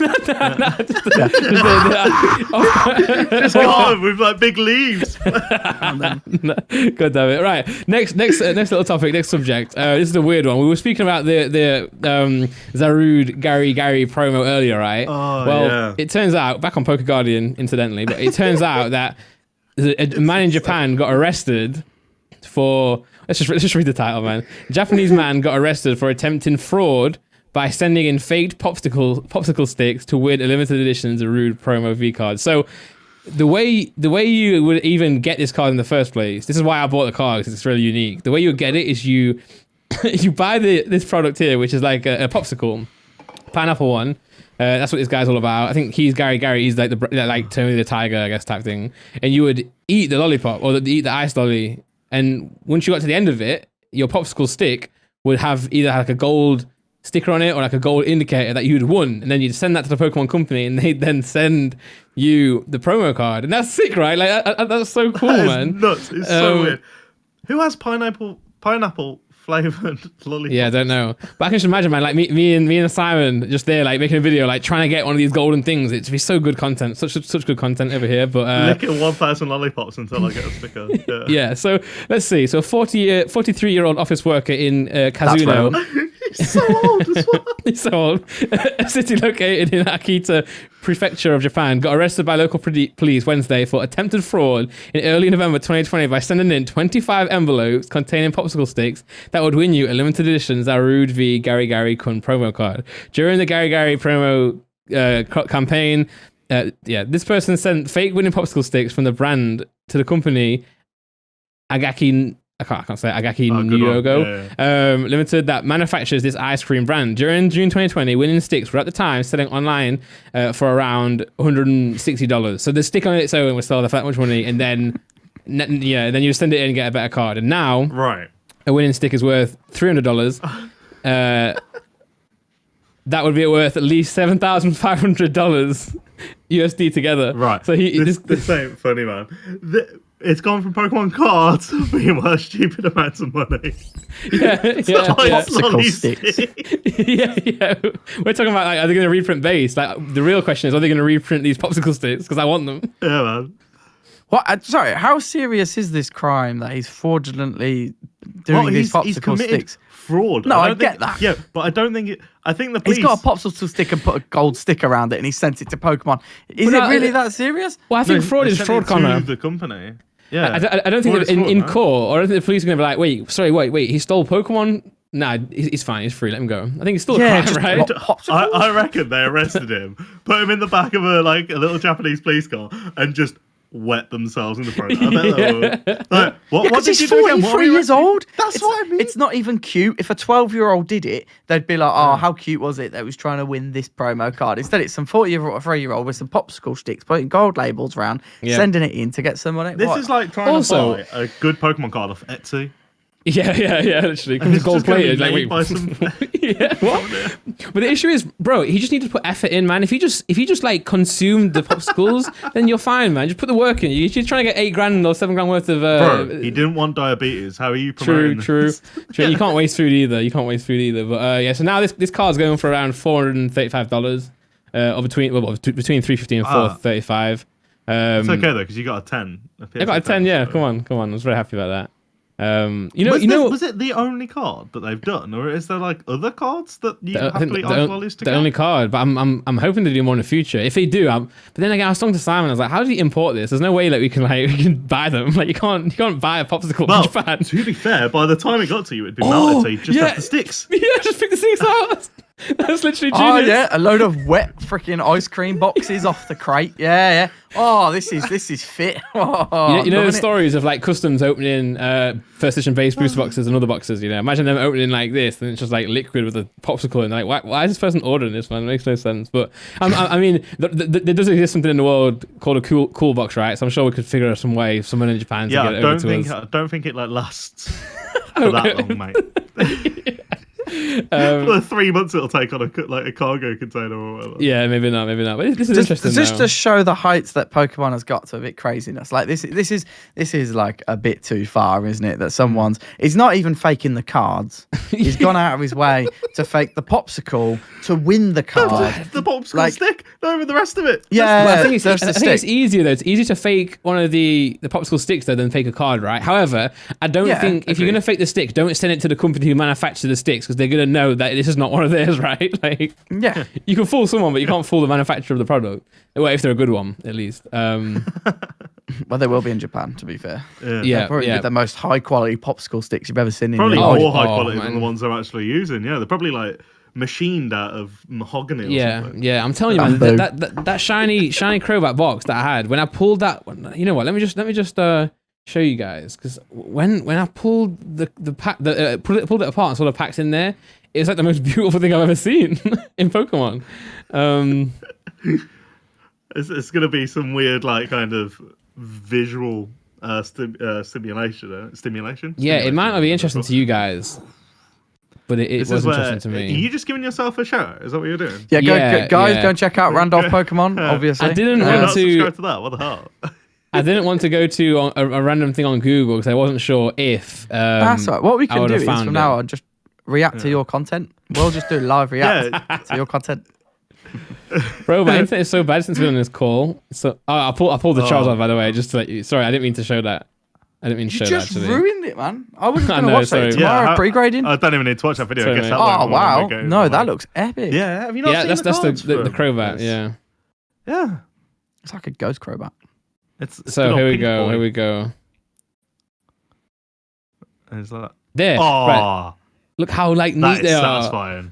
gone with like big leaves. God damn it. Right. Next little topic, next subject. This is a weird one. We were speaking about the Zarude Gary promo earlier, right? Oh, well, it turns out, back on Poker Guardian, incidentally, but it turns out that a man in Japan got arrested for let's just read the title, man. A Japanese man got arrested for attempting fraud by sending in faked popsicle sticks to win a limited edition Zarude promo V card. So the way you would even get this card in the first place, this is why I bought the card, because it's really unique. The way you would get it is you buy this product here, which is like a popsicle, pineapple one. That's what this guy's all about. I think he's Gary. He's like like Tony the Tiger, I guess, type thing. And you would eat the lollipop or eat the ice lolly. And once you got to the end of it, your popsicle stick would have either like a gold sticker on it or like a gold indicator that you'd won. And then you'd send that to the Pokemon company and they'd then send you the promo card. And that's sick, right? Like that's so cool, man. Nuts. It's so weird. Who has pineapple flavored lollipop? Yeah, I don't know. But I can just imagine, man, like me and Simon just there, like making a video, like trying to get one of these golden things. It'd be so good content, such good content over here. But licking 1,000 lollipops until I get a sticker. Yeah. Yeah. So let's see. So 43-year-old office worker in Kazuno. He's so old as well. He's so old. A city located in Akita Prefecture of Japan got arrested by local police Wednesday for attempted fraud in early November 2020 by sending in 25 envelopes containing popsicle sticks that would win you a limited edition Zarude v Gary Kun promo card. During the Gary promo campaign, this person sent fake winning popsicle sticks from the brand to the company Agaki. I can't say Agaki Nyogo Limited that manufactures this ice cream brand. During June 2020, winning sticks were at the time selling online for around $160. So the stick on its own was still that much money, and then you send it in and get a better card. And now, a winning stick is worth $300. That would be worth at least $7,500 USD together. Right. So this ain't funny, man. It's gone from Pokemon cards being worth stupid amounts of money. Popsicle sticks. yeah. We're talking about, like, are they going to reprint base? Like, the real question is, are they going to reprint these popsicle sticks? Because I want them. Yeah, man. What? Sorry, how serious is this crime that he's fraudulently doing these popsicle sticks? Fraud. No, I get that. Yeah, but I don't think it. I think the police. He's got a popsicle stick and put a gold stick around it, and he sent it to Pokemon. Is it really that serious? Well, I think fraud is fraud, Connor. To the company. Yeah. I don't think in court, or I don't think the police are going to be like, wait, he stole Pokemon. Nah, he's fine. He's free. Let him go. I think it's still a crime, right? I reckon they arrested him, put him in the back of a little Japanese police car, and just wet themselves in the front. What did you do again? 43 years old. That's what I mean. It's not even cute. If a 12-year-old did it, they'd be like, "Oh, how cute was it that was trying to win this promo card?" Instead, it's some 43-year-old with some popsicle sticks, putting gold labels around, sending it in to get some money. This is like trying to buy a good Pokemon card off Etsy. Yeah, literally. Comes gold plated. Like, wait, what? But the issue is, bro, he just needs to put effort in, man. If you just like consume the popsicles, then you're fine, man. Just put the work in. You're trying to get $8,000 or $7,000 worth of. Bro, he didn't want diabetes. How are you promoting this? True. You can't waste food either. But so now this card's going for around $435, or between $350 and $435. It's okay though, because you got a 10. I got a 10. Yeah, come on. I was very happy about that. Was it the only card that they've done, or is there like other cards that you happily ask lollies to get? The only card, but I'm hoping to do more in the future. If they do, but then again, I was talking to Simon. I was like, how do you import this? There's no way that we can buy them. Like you can't buy a popsicle from Japan. To be fair, by the time it got to you, it'd be melted. So you just have the sticks. Yeah, just pick the sticks out. That's literally genius. Oh yeah, a load of wet freaking ice cream boxes off the crate. Yeah. Oh, this is fit. Oh, you know the stories of like customs opening first edition base booster boxes and other boxes. Imagine them opening like this, and it's just like liquid with a popsicle, and like, why is this person ordering this, man? It makes no sense. But I mean, there does exist something in the world called a cool box, right? So I'm sure we could figure out some way, someone in Japan, to get it over to us. I don't think it like lasts for that long, mate. For the 3 months it'll take on a cargo container or whatever. Yeah, maybe not. But this is interesting. Just to show the heights that Pokemon has got to a bit craziness. Like this is like a bit too far, isn't it? That he's not even faking the cards. He's gone out of his way to fake the popsicle to win the card. The popsicle stick over the rest of it. Yeah, I think it's easier though. It's easier to fake one of the popsicle sticks though than fake a card, right? However, I don't think if you're gonna fake the stick, don't send it to the company who manufactured the sticks, because they're gonna know that this is not one of theirs, right? Like, yeah, you can fool someone, but you can't fool the manufacturer of the product. Well, if they're a good one, at least. Well, they will be in Japan, to be fair. Yeah, probably the most high quality popsicle sticks you've ever seen. Probably more high quality than the ones they're actually using. Yeah, they're probably like machined out of mahogany. Or something. Yeah. I'm telling you, man, that shiny Crobat box that I had when I pulled that. You know what? Let me just show you guys, because when I pulled the pack, pulled it apart and saw the packs in there, it's like the most beautiful thing I've ever seen in Pokemon. It's gonna be some weird like kind of visual stimulation. Yeah, it might not be interesting to you guys, but it was interesting to me. Are you just giving yourself a shout? Is that what you're doing? Yeah, guys, go and check out Randolph Pokemon. Obviously, I didn't want to subscribe to that. What the hell? I didn't want to go to a random thing on Google because I wasn't sure if. That's right. What we can do is from now on just react to your content. We'll just do live react to your content. Bro, my internet is so bad since we're on this call. So I pulled the Charizard, by the way, just to let you. Sorry, I didn't mean to show that. I didn't mean to show that. You just ruined it, man. I was going to watch that tomorrow pre-grading. I don't even need to watch that video. Sorry, I guess that wow. No, that looks epic. Yeah, have you not seen that's the Crobat, yeah. Yeah. It's like a ghost Crobat. So here we go. Is that there? Oh, right. Look how like neat they are. Satisfying.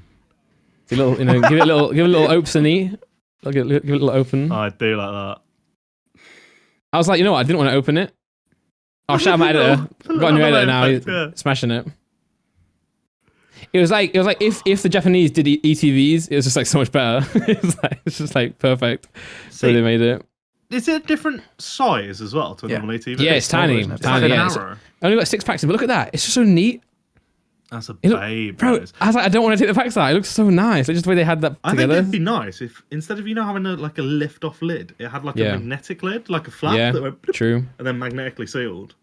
Give it a little open. Give it a little open. Oh, I do like that. I was like, you know what? I didn't want to open it. I'll shout out my editor. Got a new editor now. He's smashing it. It was like if the Japanese did ETVs, it was just like so much better. It's just like perfect. So they made it. Is it a different size as well to a normal ATV? Yeah, it's tiny. It's only got 6 packs in, but look at that. It's just so neat. That's a babe. Bro, I was like, I don't want to take the packs out. It looks so nice. Like, just the way they had that together. I think it'd be nice if instead of having a lift-off lid, it had like a magnetic lid, like a flap that went true, and then magnetically sealed.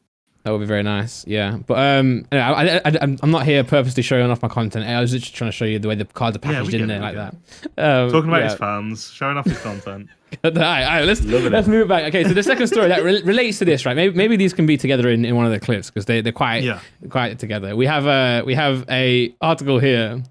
That would be very nice, yeah. But I'm not here purposely showing off my content. I was just trying to show you the way the cards are packaged in there like that. Talking about his fans, showing off his content. All right, let's move it back. Okay, so the second story that relates to this, right? Maybe these can be together in one of the clips because they're quite together. We have a article here.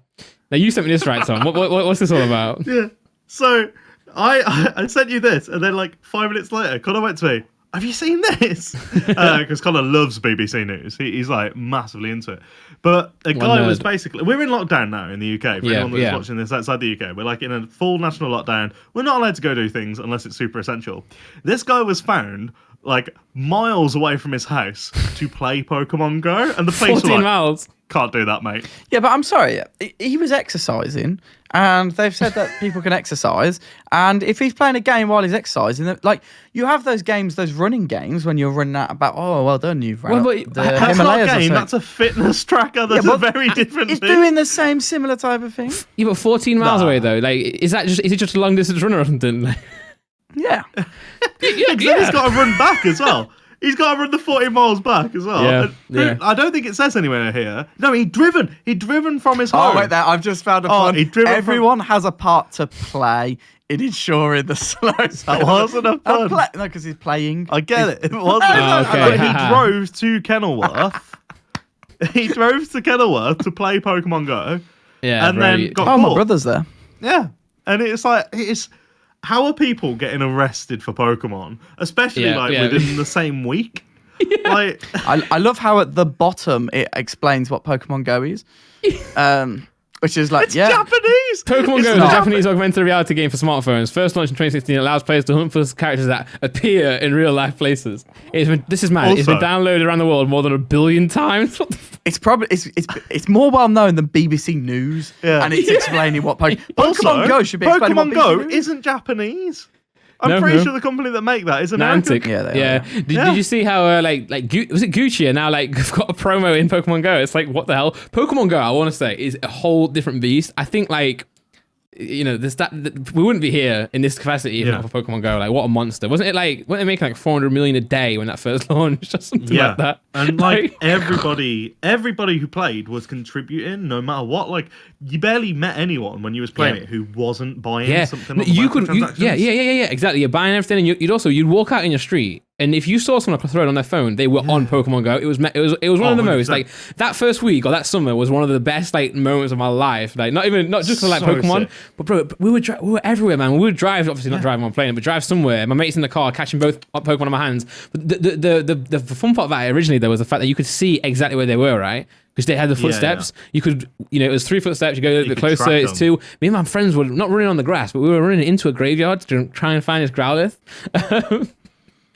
Now you sent me this, right, Tom? What's this all about? Yeah. So I sent you this, and then like 5 minutes later, Connor went to me. Have you seen this? Because Connor loves BBC News. He's like massively into it. But a guy was basically... We're in lockdown now in the UK. For anyone that's watching this outside the UK. We're like in a full national lockdown. We're not allowed to go do things unless it's super essential. This guy was found like miles away from his house to play Pokemon Go. And the police 14 miles. Can't do that, mate. Yeah, but I'm sorry. He was exercising, and they've said that people can exercise. And if he's playing a game while he's exercising, like you have those games, those running games, when you're running out about, oh, well done, you've run up the that's Himalayas. Not a game. That's a fitness tracker. That's a very different It's thing. doing the same similar type of thing. Yeah, but 14 miles away though. Like, is it just a long distance runner or something? Yeah. He's got to run back as well. He's got to run the 40 miles back as well. Yeah. I don't think it says anywhere here. No, he'd driven from his home. Oh, wait there. I've just found a fun. Everyone has a part to play in ensuring the slow. That wasn't a fun. No, because he's playing. I get it. It wasn't. Okay. He drove to Kenilworth. He drove to Kenilworth to play Pokemon Go. Yeah, and then got caught. My brother's there. Yeah. And it's like, how are people getting arrested for Pokemon, especially within the same week? Yeah. Like, I love how at the bottom it explains what Pokemon Go is. Which is like, it's Japanese. Pokemon Go is a Japanese augmented reality game for smartphones. First launched in 2016, it allows players to hunt for characters that appear in real life places. This is mad. Also, it's been downloaded around the world more than 1 billion times. It's probably it's more well known than BBC News, and it's explaining what Pokemon Go should be. Pokemon Go isn't Japanese. I'm pretty sure the company that make that is American. Niantic. Did you see how was it Gucci now have got a promo in Pokemon Go? It's like, what the hell? Pokemon Go, I want to say, is a whole different beast. I think we wouldn't be here in this capacity if not for Pokemon Go. Like, what a monster. Weren't they making 400 million a day when that first launched or something like that? And everybody who played was contributing no matter what. Like, you barely met anyone when you was playing it who wasn't buying something. Exactly. You're buying everything, and you'd walk out in your street. And if you saw someone across the road on their phone, they were on Pokemon Go. It was one of the most that first week or that summer was one of the best moments of my life. Like not just for Pokemon, but bro, we were everywhere, man. We would drive, obviously not driving on plane, but drive somewhere. My mate's in the car catching both Pokemon in my hands. But the fun part about it originally though was the fact that you could see exactly where they were, right? Because they had the footsteps. You could, it was 3 footsteps. You go a little bit closer. It's 2. Me and my friends were not running on the grass, but we were running into a graveyard to try and find this Growlithe.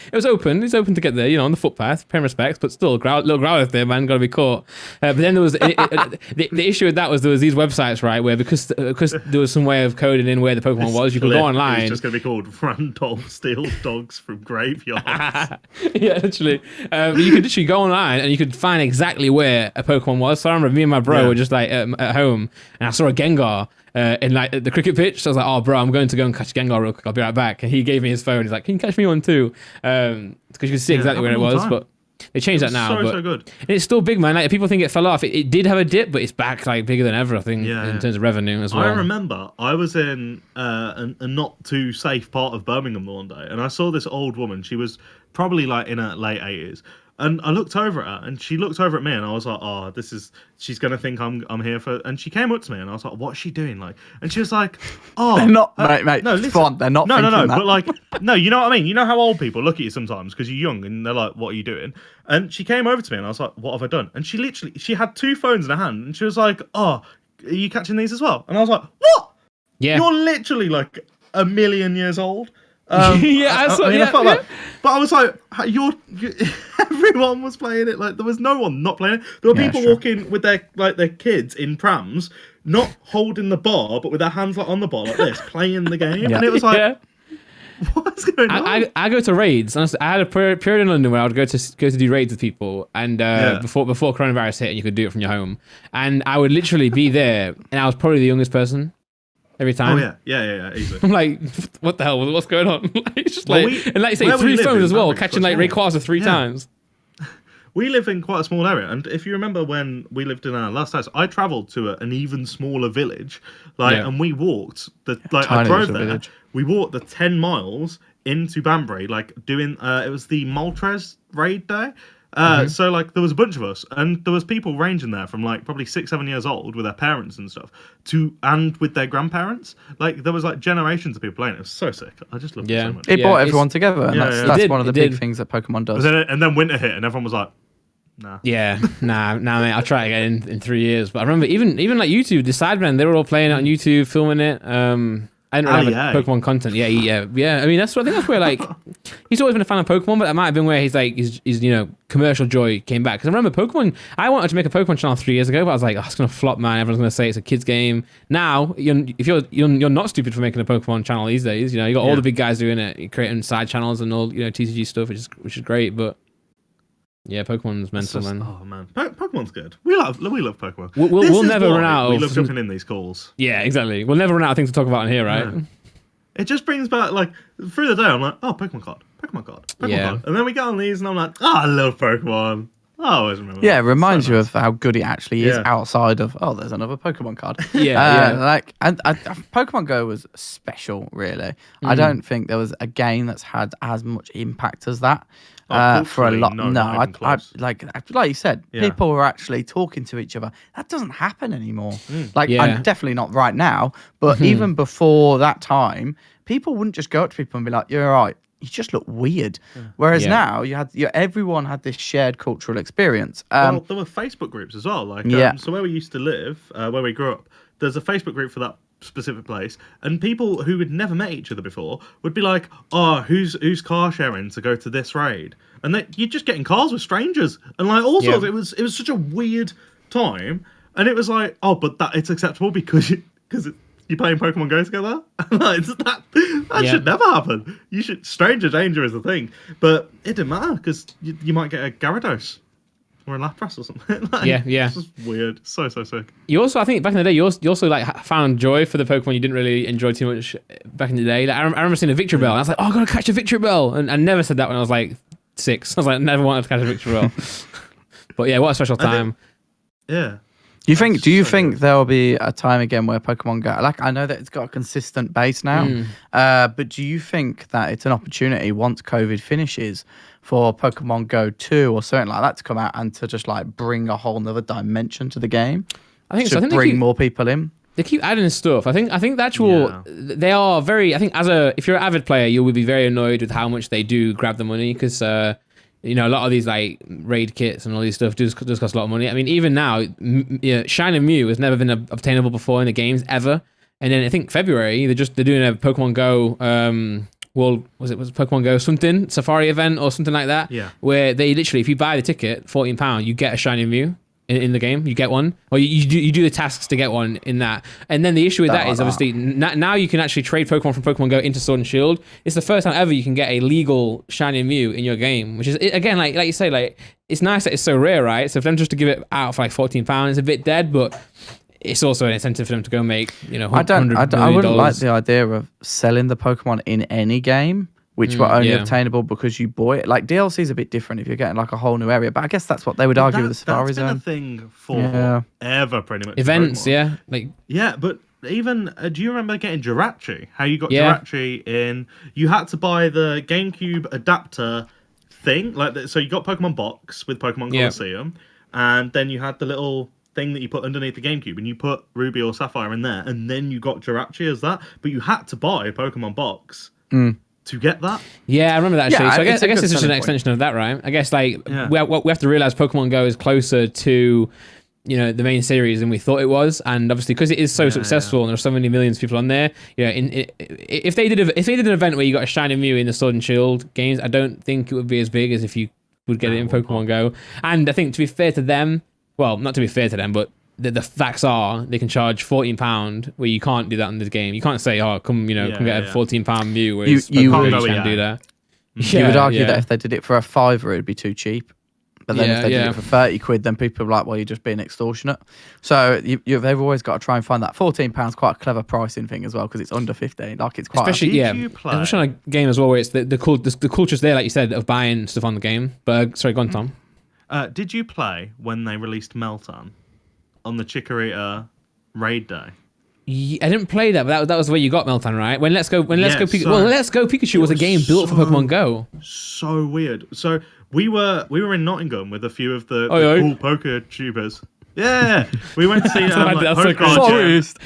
It was open. It's open to get there, on the footpath. Paying respects, but still, little Growlithe there, man, got to be caught. But then there was the issue with that was there was these websites, right, where because there was some way of coding in where the Pokemon was, you could go online. It's just going to be called Randolph Steal Dogs from Graveyards. Yeah, literally. You could literally go online and you could find exactly where a Pokemon was. So I remember me and my bro were just at home, and I saw a Gengar. In the cricket pitch, so I was like, "Oh, bro, I'm going to go and catch Gengar real quick. I'll be right back." And he gave me his phone. He's like, "Can you catch me one too?" Because you could see exactly where it was. But they changed that now. So good. And it's still big, man. Like, people think it fell off. It did have a dip, but it's back bigger than ever. I think in terms of revenue as well. I remember I was in a not too safe part of Birmingham one day, and I saw this old woman. She was probably in her late 80s. And I looked over at her, and she looked over at me, and I was like, "Oh, she's gonna think I'm here for." And she came up to me, and I was like, "What's she doing?" And she was like, "Oh, they're not, mate. No, listen, they're not. No. But no, you know what I mean. You know how old people look at you sometimes because you're young, and they're like, "What are you doing?" And she came over to me, and I was like, "What have I done?" And she had 2 phones in her hand, and she was like, "Oh, are you catching these as well?" And I was like, "What? Yeah, you're literally 1 million years old." I felt like, but I was like, everyone was playing it. There was no one not playing it. There were people walking with their kids in prams, not holding the bar, but with their hands on the bar like this, playing the game. And it was like, what's going on? I go to raids. Honestly, I had a period in London where I would go to do raids with people, and before coronavirus hit, and you could do it from your home, and I would literally be there, and I was probably the youngest person. Every time. Oh yeah, easily. I'm like, what the hell? What's going on? It's just and you say 3 phones as well, catching Rayquaza 3 times. We live in quite a small area, and if you remember when we lived in our last house, I travelled to an even smaller village, and we walked I drove there. Village. We walked the 10 miles into Banbury, doing it was the Moltres raid day. So there was a bunch of us, and there was people ranging there from probably 6-7 years old with their parents and stuff and with their grandparents. There was generations of people playing. It was so sick. I just loved it so much. It brought everyone together, and that's one of the big things that Pokemon does. And then winter hit, and everyone was like, nah. Yeah, nah, mate. I'll try it again in 3 years. But I remember even YouTube, the Sidemen, they were all playing it on YouTube, filming it. I didn't really have Pokemon content. Yeah. I mean, I think that's where he's always been a fan of Pokemon, but that might have been where his commercial joy came back. Because I remember Pokemon. I wanted to make a Pokemon channel 3 years ago, but I was like, it's gonna flop, man. Everyone's gonna say it's a kids game. Now, if you're not stupid for making a Pokemon channel these days. You got all the big guys doing it, you're creating side channels and all TCG stuff, which is great, but. Yeah, Pokemon's mental, man. Oh man, Pokemon's good. We love Pokemon. We'll never run out. We love jumping in these calls. Yeah, exactly. We'll never run out of things to talk about in here, right? Yeah. It just brings back through the day. I'm like, oh, Pokemon card, and then we get on these, and I'm like, oh, I love Pokemon. I always remember. Yeah, it reminds you of how good it actually is outside of. Oh, there's another Pokemon card. And Pokemon Go was special, really. I don't think there was a game that's had as much impact as that. For a lot, like you said, people were actually talking to each other. That doesn't happen anymore. I'm definitely not right now, but even before that time, people wouldn't just go up to people and be like, "You're right, you just look weird." Whereas now, everyone had this shared cultural experience. Well, there were Facebook groups as well. So where we used to live, where we grew up, there's a Facebook group for that specific place, and people who had never met each other before would be like, "Oh, who's car sharing to go to this raid?" And you're just getting cars with strangers, and like all sorts. It was such a weird time, and it was like, "Oh, but that it's acceptable because you're playing Pokemon Go together." Like, that should never happen. Stranger danger is the thing, but it didn't matter because you might get a Gyarados or a Lapras or something. Like, it's just weird. So sick. You also, I think back in the day, you also like found joy for the Pokemon you didn't really enjoy too much back in the day. Like, I remember seeing a Victreebel, and I was like, "Oh, I gotta catch a Victreebel," and I never said that when I was like 6. I was like, never wanted to catch a Victreebel. But yeah, what a special time. Do you think there'll be a time again where Pokemon Go, like, I know that it's got a consistent base now, but do you think that it's an opportunity once COVID finishes for Pokemon Go 2 or something like that to come out and to just like bring a whole nother dimension to the game? I think so. I think bring more people in. They keep adding stuff. I think the actual they are very. I think if you're an avid player, you will be very annoyed with how much they do grab the money because a lot of these like raid kits and all these stuff does cost a lot of money. I mean, even now, Shine and Mew has never been obtainable before in the games ever. And then I think February they're doing a Pokemon Go. Was it Pokemon Go something Safari event or something like that? Yeah. Where they literally, if you buy the ticket, £14, you get a Shiny Mew in the game. You get one, or you do the tasks to get one in that. And then the issue with that is obviously now you can actually trade Pokemon from Pokemon Go into Sword and Shield. It's the first time ever you can get a legal Shiny Mew in your game, which is again like you say, like it's nice that it's so rare, right? So for them just to give it out for like £14 is a bit dead, but it's also an incentive for them to go make, I wouldn't like the idea of selling the Pokemon in any game, which were only obtainable because you bought it. Like, DLC is a bit different if you're getting like a whole new area, but I guess that's what they would argue with the Safari Zone. That's been a thing for ever, pretty much. Events, Pokemon. But even, do you remember getting Jirachi? How you got Jirachi in, you had to buy the GameCube adapter thing, so you got Pokemon Box with Pokemon Colosseum, and then you had the little thing that you put underneath the GameCube, and you put Ruby or Sapphire in there, and then you got Jirachi as that, but you had to buy a Pokemon Box to get that. Yeah, I remember that actually. So I guess it's just an extension of that, right? I guess we have to realize Pokemon Go is closer to the main series than we thought it was, and obviously because it is so successful and there's so many millions of people on there, if they did an event where you got a Shiny Mew in the Sword and Shield games, I don't think it would be as big as if you would get it in Pokemon Go. And I think, to be fair to them, well, not to be fair to them, but the facts are they can charge £14 where you can't do that in this game. You can't say, come get a £14 Mew, whereas Pokemon Go can do that. You would argue that if they did it for a £5, it'd be too cheap. But then if they did it for £30, then people are like, well, you're just being extortionate. So they've always got to try and find that £14 quite a clever pricing thing as well, because it's under 15. Like, it's quite especially especially on a game as well where it's the culture's there, like you said, of buying stuff on the game. But sorry, go on, Tom. Did you play when they released Meltan on the Chikorita raid day? I didn't play that, but that was where you got Meltan, right? Let's Go Pikachu was a game built for Pokemon Go. So weird. So we were in Nottingham with a few of the cool poker tubers. Yeah, we went to see Forest.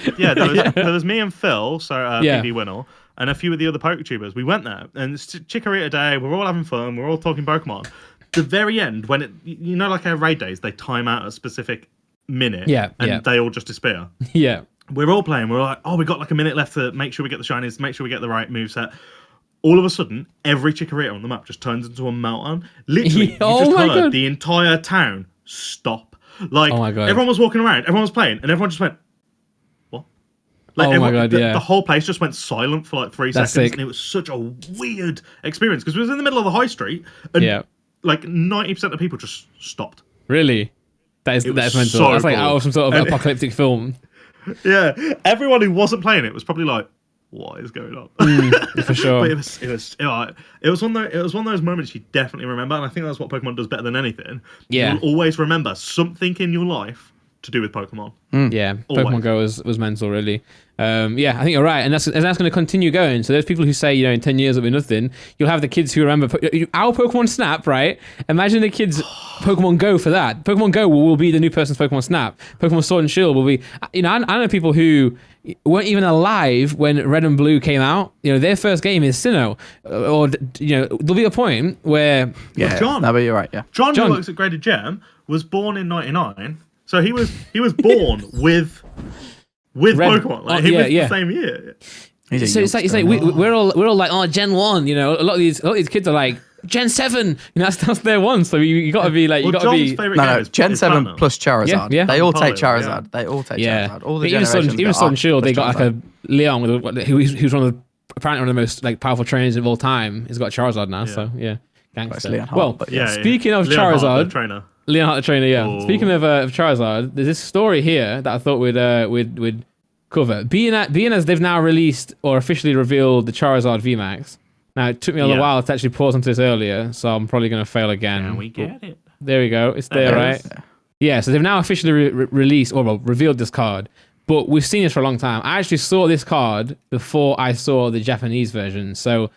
There was me and Phil, so BB Winnell, and a few of the other poker tubers. We went there, and it's Chikorita day. We're all having fun. We're all talking Pokemon. The very end, when like our raid days, they time out a specific minute, and they all just disappear. Yeah, we're all playing. We're like, we got like a minute left to make sure we get the shinies, make sure we get the right moveset. All of a sudden, every Chikorita on the map just turns into a Meltan. Literally, you just heard the entire town stop. Like, everyone was walking around, everyone was playing, and everyone just went, what? Like, the whole place just went silent for like 3 seconds, and it was such a weird experience because it was in the middle of the high street, and like 90% of people just stopped. Really? That is mental. So that's like out of some sort of apocalyptic film. Yeah, everyone who wasn't playing it was probably like, what is going on? For sure. But it was one of those moments you definitely remember, and I think that's what Pokemon does better than anything. Yeah, you'll always remember something in your life to do with Pokemon. Yeah, always. Pokemon Go was mental, really. I think you're right, and that's going to continue going. So there's people who say, in 10 years it'll be nothing. You'll have the kids who remember our Pokemon Snap, right? Imagine the kids Pokemon Go for that. Pokemon Go will be the new person's Pokemon Snap. Pokemon Sword and Shield will be. I know people who weren't even alive when Red and Blue came out. Their first game is Sinnoh, or there'll be a point where John. No, but you're right. Yeah, John, who works at Graded Gem, was born in '99. So he was born with with Pokemon. Like he was the same year. So it's like we're all like, oh, Gen 1. You know, a lot of these kids are like Gen 7. You know, that's their one. So you got to be like, no, Gen 7 plus Charizard. Yeah. They all take Charizard. Yeah. They all take Charizard. All the generations. Even Sword and Shield, they got like a Leon who's one of the apparently one of the most like powerful trainers of all time. He's got Charizard now. So yeah, gangster. Well, speaking of Charizard, Leonhardt the trainer. Yeah. Ooh. Speaking of Charizard, there's this story here that I thought we'd cover. Being as they've now released or officially revealed the Charizard VMAX. Now, it took me a little while to actually pause onto this earlier, so I'm probably going to fail again. Can we get it? There we go. It's there, right? Yeah, so they've now officially released, or revealed this card, but we've seen this for a long time. I actually saw this card before I saw the Japanese version, so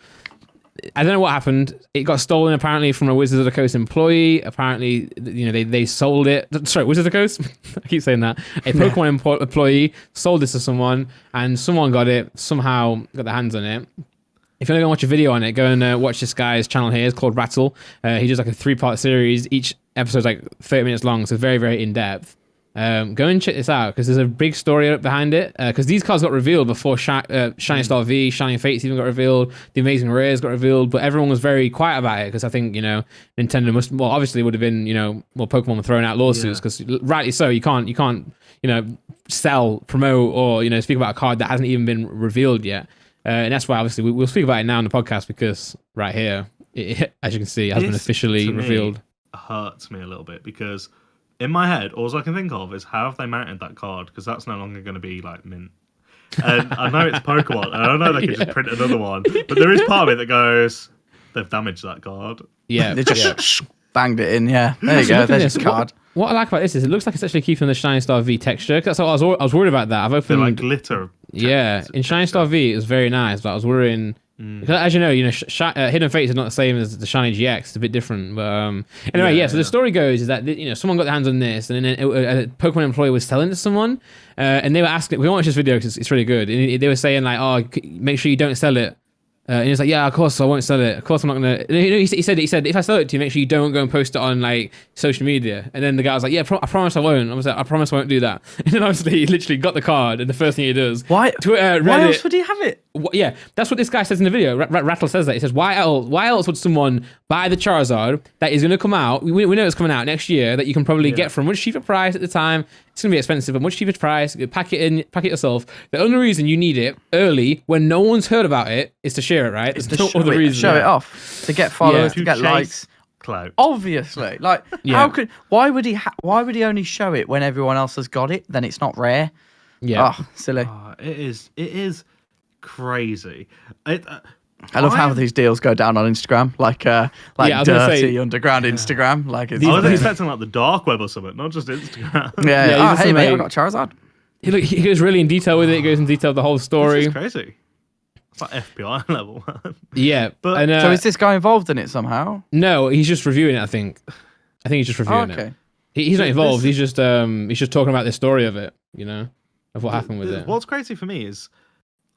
I don't know what happened. It got stolen apparently from a Wizards of the Coast employee. Apparently, you know, they sold it. Sorry, Wizards of the Coast? I keep saying that. A Pokemon employee sold this to someone, and someone got it, somehow got their hands on it. If you want to go watch a video on it, go and watch this guy's channel here. It's called Rattle. He does like a 3-part series. Each episode's like 30 minutes long, so very, very in-depth. Go and check this out, because there's a big story behind it. Because these cards got revealed before Shining Star V, Shining Fates even got revealed, the Amazing Rares got revealed, but everyone was very quiet about it, because I think, you know, Nintendo obviously would have been, you know, Pokemon were throwing out lawsuits, because rightly so, you can't, you know, sell, promote, or, you know, speak about a card that hasn't even been revealed yet. And that's why, obviously, we'll speak about it now in the podcast, because right here, as you can see, it has been officially revealed. It hurts me a little bit, because in my head, all I can think of is how have they mounted that card, because that's no longer going to be like mint. And I know it's Pokemon, and I know they can just print another one, but there is part of it that goes, they've damaged that card. Yeah, they just banged it in. Yeah, there you go. There's your card. What I like about this is it looks like it's actually keeping the Shining Star V texture. That's what I was worried about that. I've opened like glitter. Yeah, in Shining Star V it was very nice, but I was worrying. Because as you know, Hidden Fates is not the same as the Shiny GX. It's a bit different. But anyway, so the story goes is that, you know, someone got their hands on this, and then a Pokemon employee was selling it to someone, and they were asking. We want to watch this video because it's really good. And they were saying like, "Oh, make sure you don't sell it." And he was like, "Yeah, of course I won't sell it. Of course I'm not gonna." You know, he said, if I sell it to you, make sure you don't go and post it on like social media. And then the guy was like, "Yeah, I promise I won't." I was like, "I promise I won't do that." And then obviously he literally got the card, and the first thing he does, Twitter, Reddit, why else would he have it? Yeah, that's what this guy says in the video. Rattle says that. He says, "Why else would someone buy the Charizard that is going to come out? We know it's coming out next year. That you can probably get for a much cheaper price at the time. It's going to be expensive, but much cheaper price. You pack it yourself. The only reason you need it early when no one's heard about it is to share it, right? There's no other reason. Show it off to get followers, to get likes." Clout. Obviously, like why would he only show it when everyone else has got it? Then it's not rare. Yeah, silly. It is crazy. I love how these deals go down on Instagram, like dirty underground Instagram. Like it's I was expecting like the dark web or something, not just Instagram. Hey mate, I got Charizard. He goes really in detail with it. He goes in detail the whole story. It's crazy. It's like FBI level. Yeah, but so is this guy involved in it somehow? No, he's just reviewing it. I think he's just reviewing it. He's not involved. He's just talking about the story of it. You know, of what happened with it. What's crazy for me is,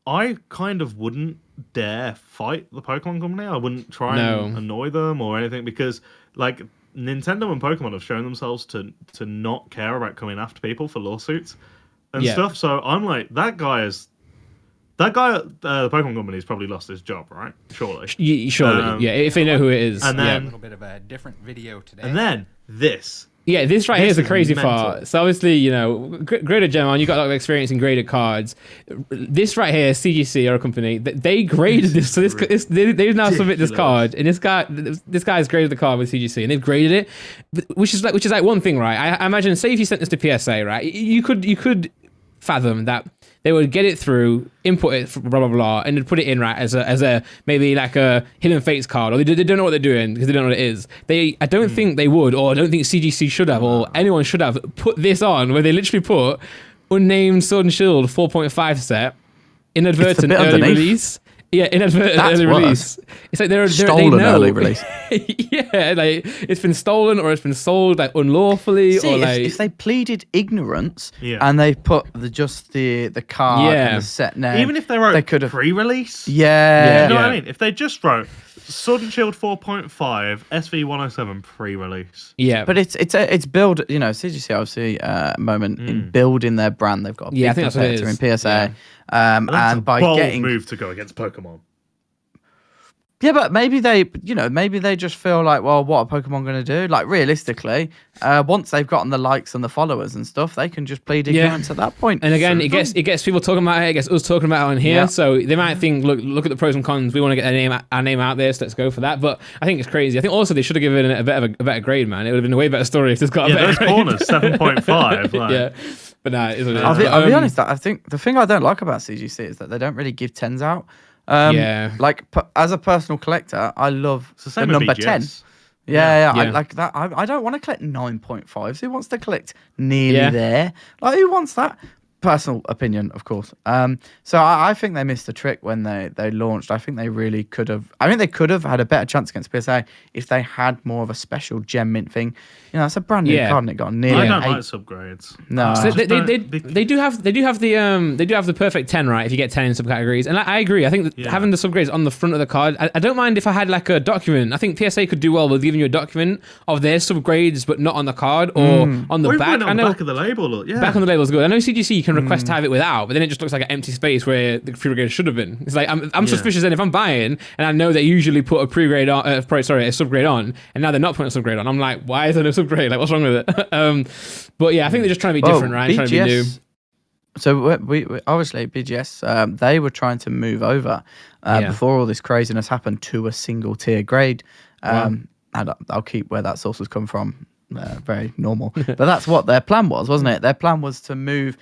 I kind of wouldn't dare fight the Pokemon company. I wouldn't try and annoy them or anything, because like Nintendo and Pokemon have shown themselves to not care about coming after people for lawsuits and stuff. So I'm like, the Pokemon company has probably lost his job, right? Surely. Surely, if they know who it is. And then a little bit of a different video today. And then this. Yeah, this right here is the crazy part. So obviously, you know, graded Gemon, you got a lot of experience in graded cards. This right here, CGC or a company, they graded this. So they've now submitted this card, and this guy's graded the card with CGC, and they've graded it, which is like one thing, right? I imagine, say if you sent this to PSA, right? You could fathom that they would get it through, input it, blah blah blah, and then put it in right as a maybe like a Hidden Fates card, or they don't know what they're doing because they don't know what it is. I don't think they would, or I don't think CGC should have, or anyone should have put this on where they literally put unnamed Sword and Shield 4.5 set, inadvertent early release. Yeah, inadvertent early release. It's like they're stolen early release. Yeah, like it's been stolen or it's been sold like unlawfully. See, or like if they pleaded ignorance and they put the card and the set name, even if they wrote pre-release, you know what I mean? If they just wrote Sword and Shield 4.5, SV107 pre-release. Yeah, but it's build. You know, CGC obviously moment in building their brand. They've got a big I think competitor in PSA, and by getting move to go against Pokemon. Yeah, but maybe they just feel like, well, what are Pokemon going to do? Like, realistically, once they've gotten the likes and the followers and stuff, they can just plead ignorance at that point. And again, it gets people talking about it. It gets us talking about it on here. Yeah. So they might think, look at the pros and cons. We want to get our name out there, so let's go for that. But I think it's crazy. I think also they should have given it a better grade, man. It would have been a way better story if this got a better grade. Corners 7.5. Like. Yeah, but nah, I'll be honest. I think the thing I don't like about CGC is that they don't really give 10s out. Like as a personal collector, I love the number 10. Yeah. I like that. I don't want to collect 9.5s. Who wants to collect nearly there? Like, who wants that? Personal opinion, of course. So I think they missed the trick when they launched. I think they really could have. I think they could have had a better chance against PSA if they had more of a special gem mint thing. You know, it's a brand new card and it got nearly. I don't like subgrades. No, so they do have the perfect 10, right? If you get 10 in subcategories, and I agree. I think that having the subgrades on the front of the card, I don't mind if I had like a document. I think PSA could do well with giving you a document of their subgrades, but not on the card or on the back. I know back of the label. Back on the label is good. I know CGC you can request to have it without, but then it just looks like an empty space where the pre-grade should have been. It's like I'm suspicious then if I'm buying and I know they usually put a pre-grade on, a subgrade on, and now they're not putting a subgrade on. I'm like, why is there no subgrade? Like, what's wrong with it? But yeah, I think they're just trying to be different, right? BGS, trying to be new. So we obviously BGS, they were trying to move over before all this craziness happened to a single tier grade. And I'll keep where that source has come from. Very normal, but that's what their plan was, wasn't it? Their plan was to move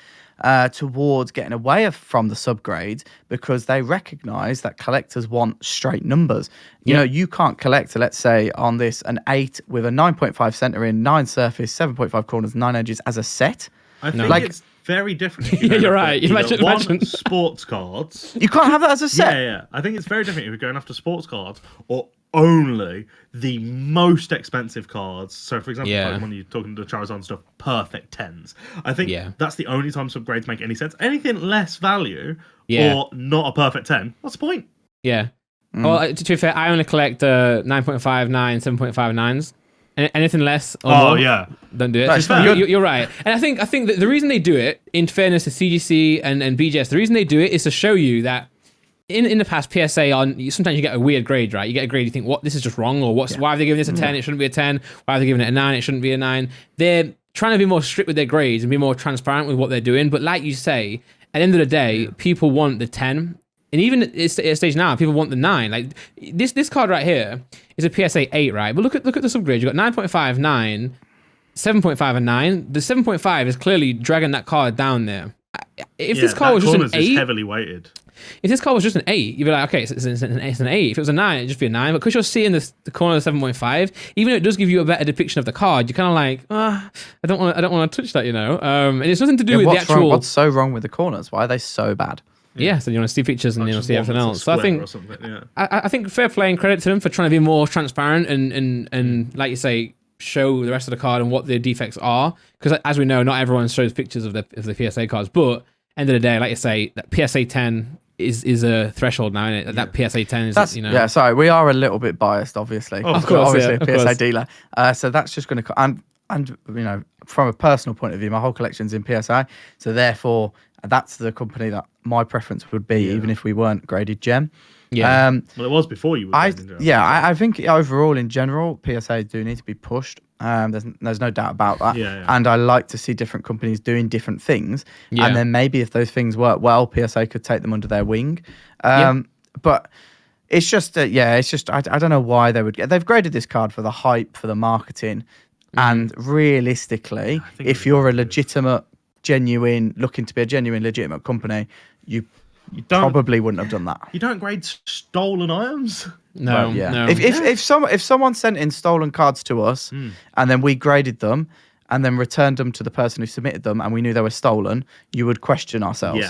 towards getting away from the subgrades because they recognize that collectors want straight numbers. You know, you can't collect, let's say, on this an 8 with a 9.5 center in, 9 surface, 7.5 corners, 9 edges as a set. I think it's very different. You're right. Imagine sports cards. You can't have that as a set. Yeah. I think it's very different if you're going after sports cards or only the most expensive cards. So, for example, when you're talking to Charizard and stuff, perfect 10s. I think that's the only time subgrades make any sense. Anything less value or not a perfect 10, what's the point? Yeah. Well, to be fair, I only collect 9.5, 9, 7.5, 9s. Anything less or more, don't do it. You're right. And I think that the reason they do it, in fairness to CGC and BGS, the reason they do it is to show you that in the past, PSA sometimes you get a weird grade, right? You get a grade, you think, what, this is just wrong, or why have they given this a 10? It shouldn't be a 10. Why have they given it a 9? It shouldn't be a 9. They're trying to be more strict with their grades and be more transparent with what they're doing. But like you say, at the end of the day, people want the 10. And even at a stage now, people want the 9. Like this card right here is a PSA 8, right? But look at the subgrades. You've got 9.5, 9, 7.5, and 9. The 7.5 is clearly dragging that card down there. If this card was just an 8, heavily weighted. If this card was just an 8, you'd be like, okay, it's an 8. If it was a 9, it'd just be a 9. But because you're seeing the corner of 7.5, even though it does give you a better depiction of the card, you're kind of like, I don't want to touch that, you know. And it's nothing to do with the actual. What's so wrong with the corners? Why are they so bad? Yeah, so you want to see features and you want to see everything else. So I think I think fair play and credit to them for trying to be more transparent and like you say, show the rest of the card and what the defects are. Because as we know, not everyone shows pictures of the PSA cards. But end of the day, like you say, that PSA 10 is a threshold now, isn't it? That PSA 10 is, you know. Yeah, sorry, we are a little bit biased, obviously. Of course, obviously, a PSA dealer. So that's just going to and you know, from a personal point of view, my whole collection's in PSA. So therefore, that's the company that my preference would be, even if we weren't graded gem. Yeah. Well, it was before you were. I think overall, in general, PSA do need to be pushed. There's no doubt about that. And I like to see different companies doing different things. And then maybe if those things work well, PSA could take them under their wing. But it's just, I don't know why they would they've graded this card for the hype, for the marketing. And realistically, if you're a legitimate, looking to be a genuine, legitimate company, you probably wouldn't have done that. You don't grade stolen items. No. If someone sent in stolen cards to us and then we graded them and then returned them to the person who submitted them and we knew they were stolen, you would question ourselves.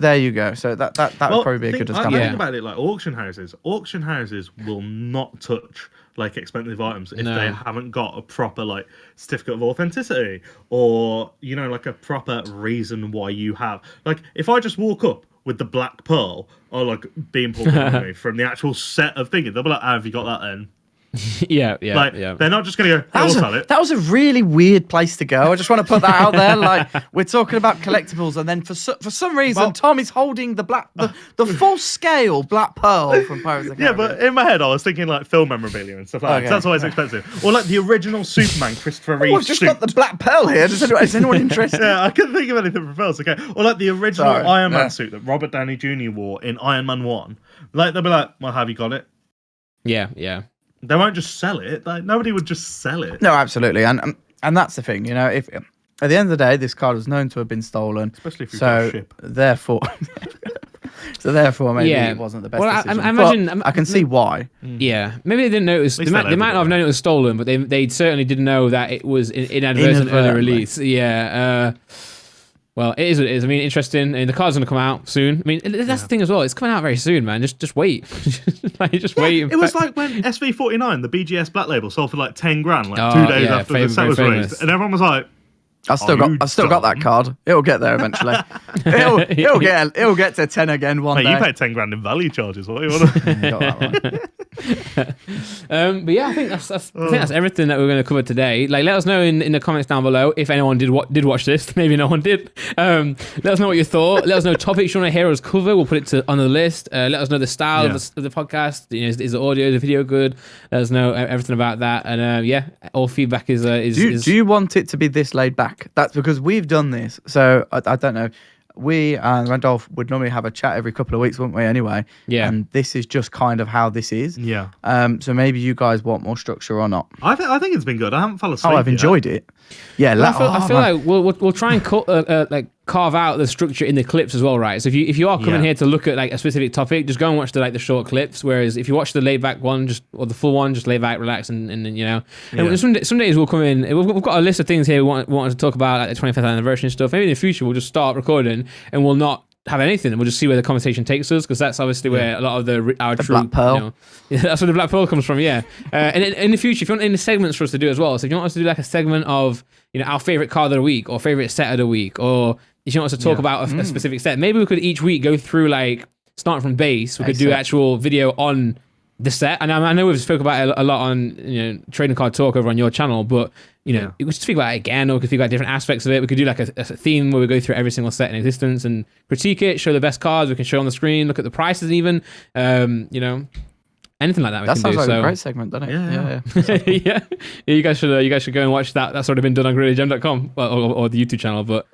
There you go. So that would probably be a good discussion. Think about it like auction houses. Auction houses will not touch like expensive items if they haven't got a proper like certificate of authenticity or, you know, like a proper reason why you have. Like if I just walk up with the Black Pearl are like being pulled away from the actual set of thinking. They'll be like, "How have you got that then?" Yeah. They're not just going to go, "Hey, we'll sell it." That was a really weird place to go. I just want to put that out there. Like, we're talking about collectibles, and then for some reason, Tom is holding the full scale Black Pearl from Pirates of the Caribbean. Yeah, but in my head, I was thinking like film memorabilia and stuff like that. That's always expensive. Or like the original Superman, Christopher Reeve. We've just got the Black Pearl here. Is anyone interested? Yeah, I couldn't think of anything for pearls. Okay, or like the original Iron Man suit that Robert Downey Jr. wore in Iron Man 1. Like they'll be like, "Well, have you got it?" Yeah. They won't just sell it. Like nobody would just sell it. No, absolutely, and that's the thing. You know, if at the end of the day, this card was known to have been stolen, especially if you got a ship. Therefore, maybe it wasn't the best decision. I imagine I can see why. Yeah, maybe they didn't notice. They might not have known it was stolen, but they certainly didn't know that it was inadvertent early release. Yeah. Well, it is what it is. I mean, interesting. And the card's going to come out soon. I mean, that's the thing as well. It's coming out very soon, man. Just wait. Just wait. It was like when SV49, the BGS Black Label, sold for like 10 grand, 2 days after the set was released. And everyone was like, I've still got that card. It'll get there eventually. It'll get to 10 again one day. You paid 10 grand in value charges. What do you want to? Got that right. But yeah, I think that's everything that we're going to cover today. Like, let us know in the comments down below if anyone did watch this. Maybe no one did. Let us know what you thought. Let us know topics you want to hear us cover. We'll put it on the list. Let us know the style of the podcast. You know, is the audio, the video good? Let us know everything about that. And all feedback is. Do you want it to be this laid back? That's because we've done this. So I don't know. We and Randolph would normally have a chat every couple of weeks, wouldn't we? Anyway. Yeah. And this is just kind of how this is. Yeah. So maybe you guys want more structure or not? I think it's been good. I haven't fallen asleep. I've enjoyed it. Yeah. I feel like we'll try and carve out the structure in the clips as well, right? So if you are coming here to look at like a specific topic, just go and watch the short clips. Whereas if you watch the laid back one, or the full one, just lay back, relax, and you know. And some days we'll come in. We've got a list of things here we want to talk about, like the 25th anniversary and stuff. Maybe in the future we'll just start recording and we'll not have anything. We'll just see where the conversation takes us, because that's obviously where a lot of our true Black Pearl. You know, that's where the Black Pearl comes from. Yeah. And in the future, if you want any segments for us to do as well, so if you want us to do like a segment of our favorite card of the week or favorite set of the week, or if you want us to talk about a specific set, maybe we could each week go through like starting from base. We could do actual video on the set. And I know we've spoke about it a lot on Trading Card Talk over on your channel, but we could speak about it again, or we could speak about different aspects of it. We could do like a theme where we go through every single set in existence and critique it, show the best cards we can show on the screen, look at the prices even, anything like that. That sounds like a great segment, doesn't it? Yeah. You guys should go and watch that. That's already been done on GradedGem.com or the YouTube channel, but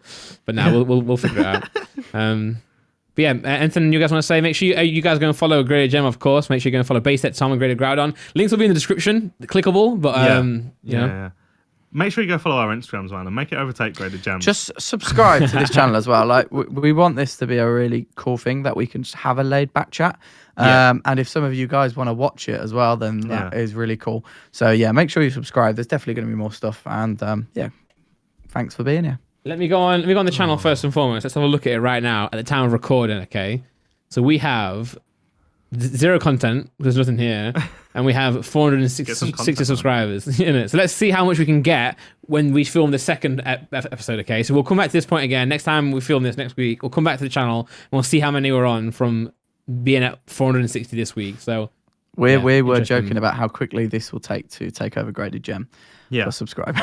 now we'll figure it out. But yeah, anything you guys want to say? Make sure you guys are going to follow Graded Gem, of course. Make sure you're going to follow Base Set Tom and Graded Groudon. Links will be in the description, clickable, but yeah. Make sure you go follow our Instagrams, man, and make it overtake Graded Gem. Just subscribe to this channel as well. Like we want this to be a really cool thing that we can just have a laid back chat. And if some of you guys want to watch it as well, then that is really cool. So yeah, make sure you subscribe. There's definitely going to be more stuff. And thanks for being here. Let me go on the channel first and foremost. Let's have a look at it right now at the time of recording, okay? So we have 0 content, there's nothing here, and we have 460 subscribers in it. So let's see how much we can get when we film the second episode, okay? So we'll come back to this point again. Next time we film this next week, we'll come back to the channel and we'll see how many we're on from being at 460 this week. So we were joking about how quickly this will take to take over Graded Gem. Yeah. So subscribe.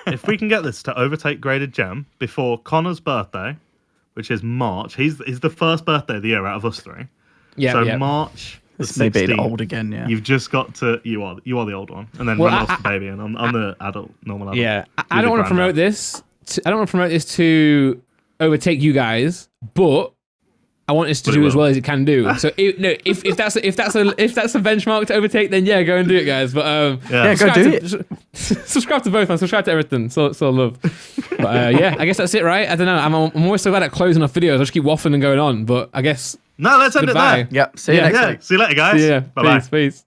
If we can get this to overtake Graded Gem before Connor's birthday, which is March, he's the first birthday of the year out of us three. Yeah. So March. This may be old again. Yeah. You've just got to. You are the old one, and then Randolph's the baby, and I'm the normal adult. Yeah. I don't want to promote this. I don't want to promote this to overtake you guys, but I want us to do as well as it can do. So if that's a benchmark to overtake, then go and do it, guys. But go do it. Subscribe to both, man. Subscribe to everything. So love. But I guess that's it, right? I don't know. I'm always so bad at closing off videos. I just keep waffling and going on. But I guess let's end it there. Yep. See you next week. See you later, guys. See ya. Bye-bye. Peace.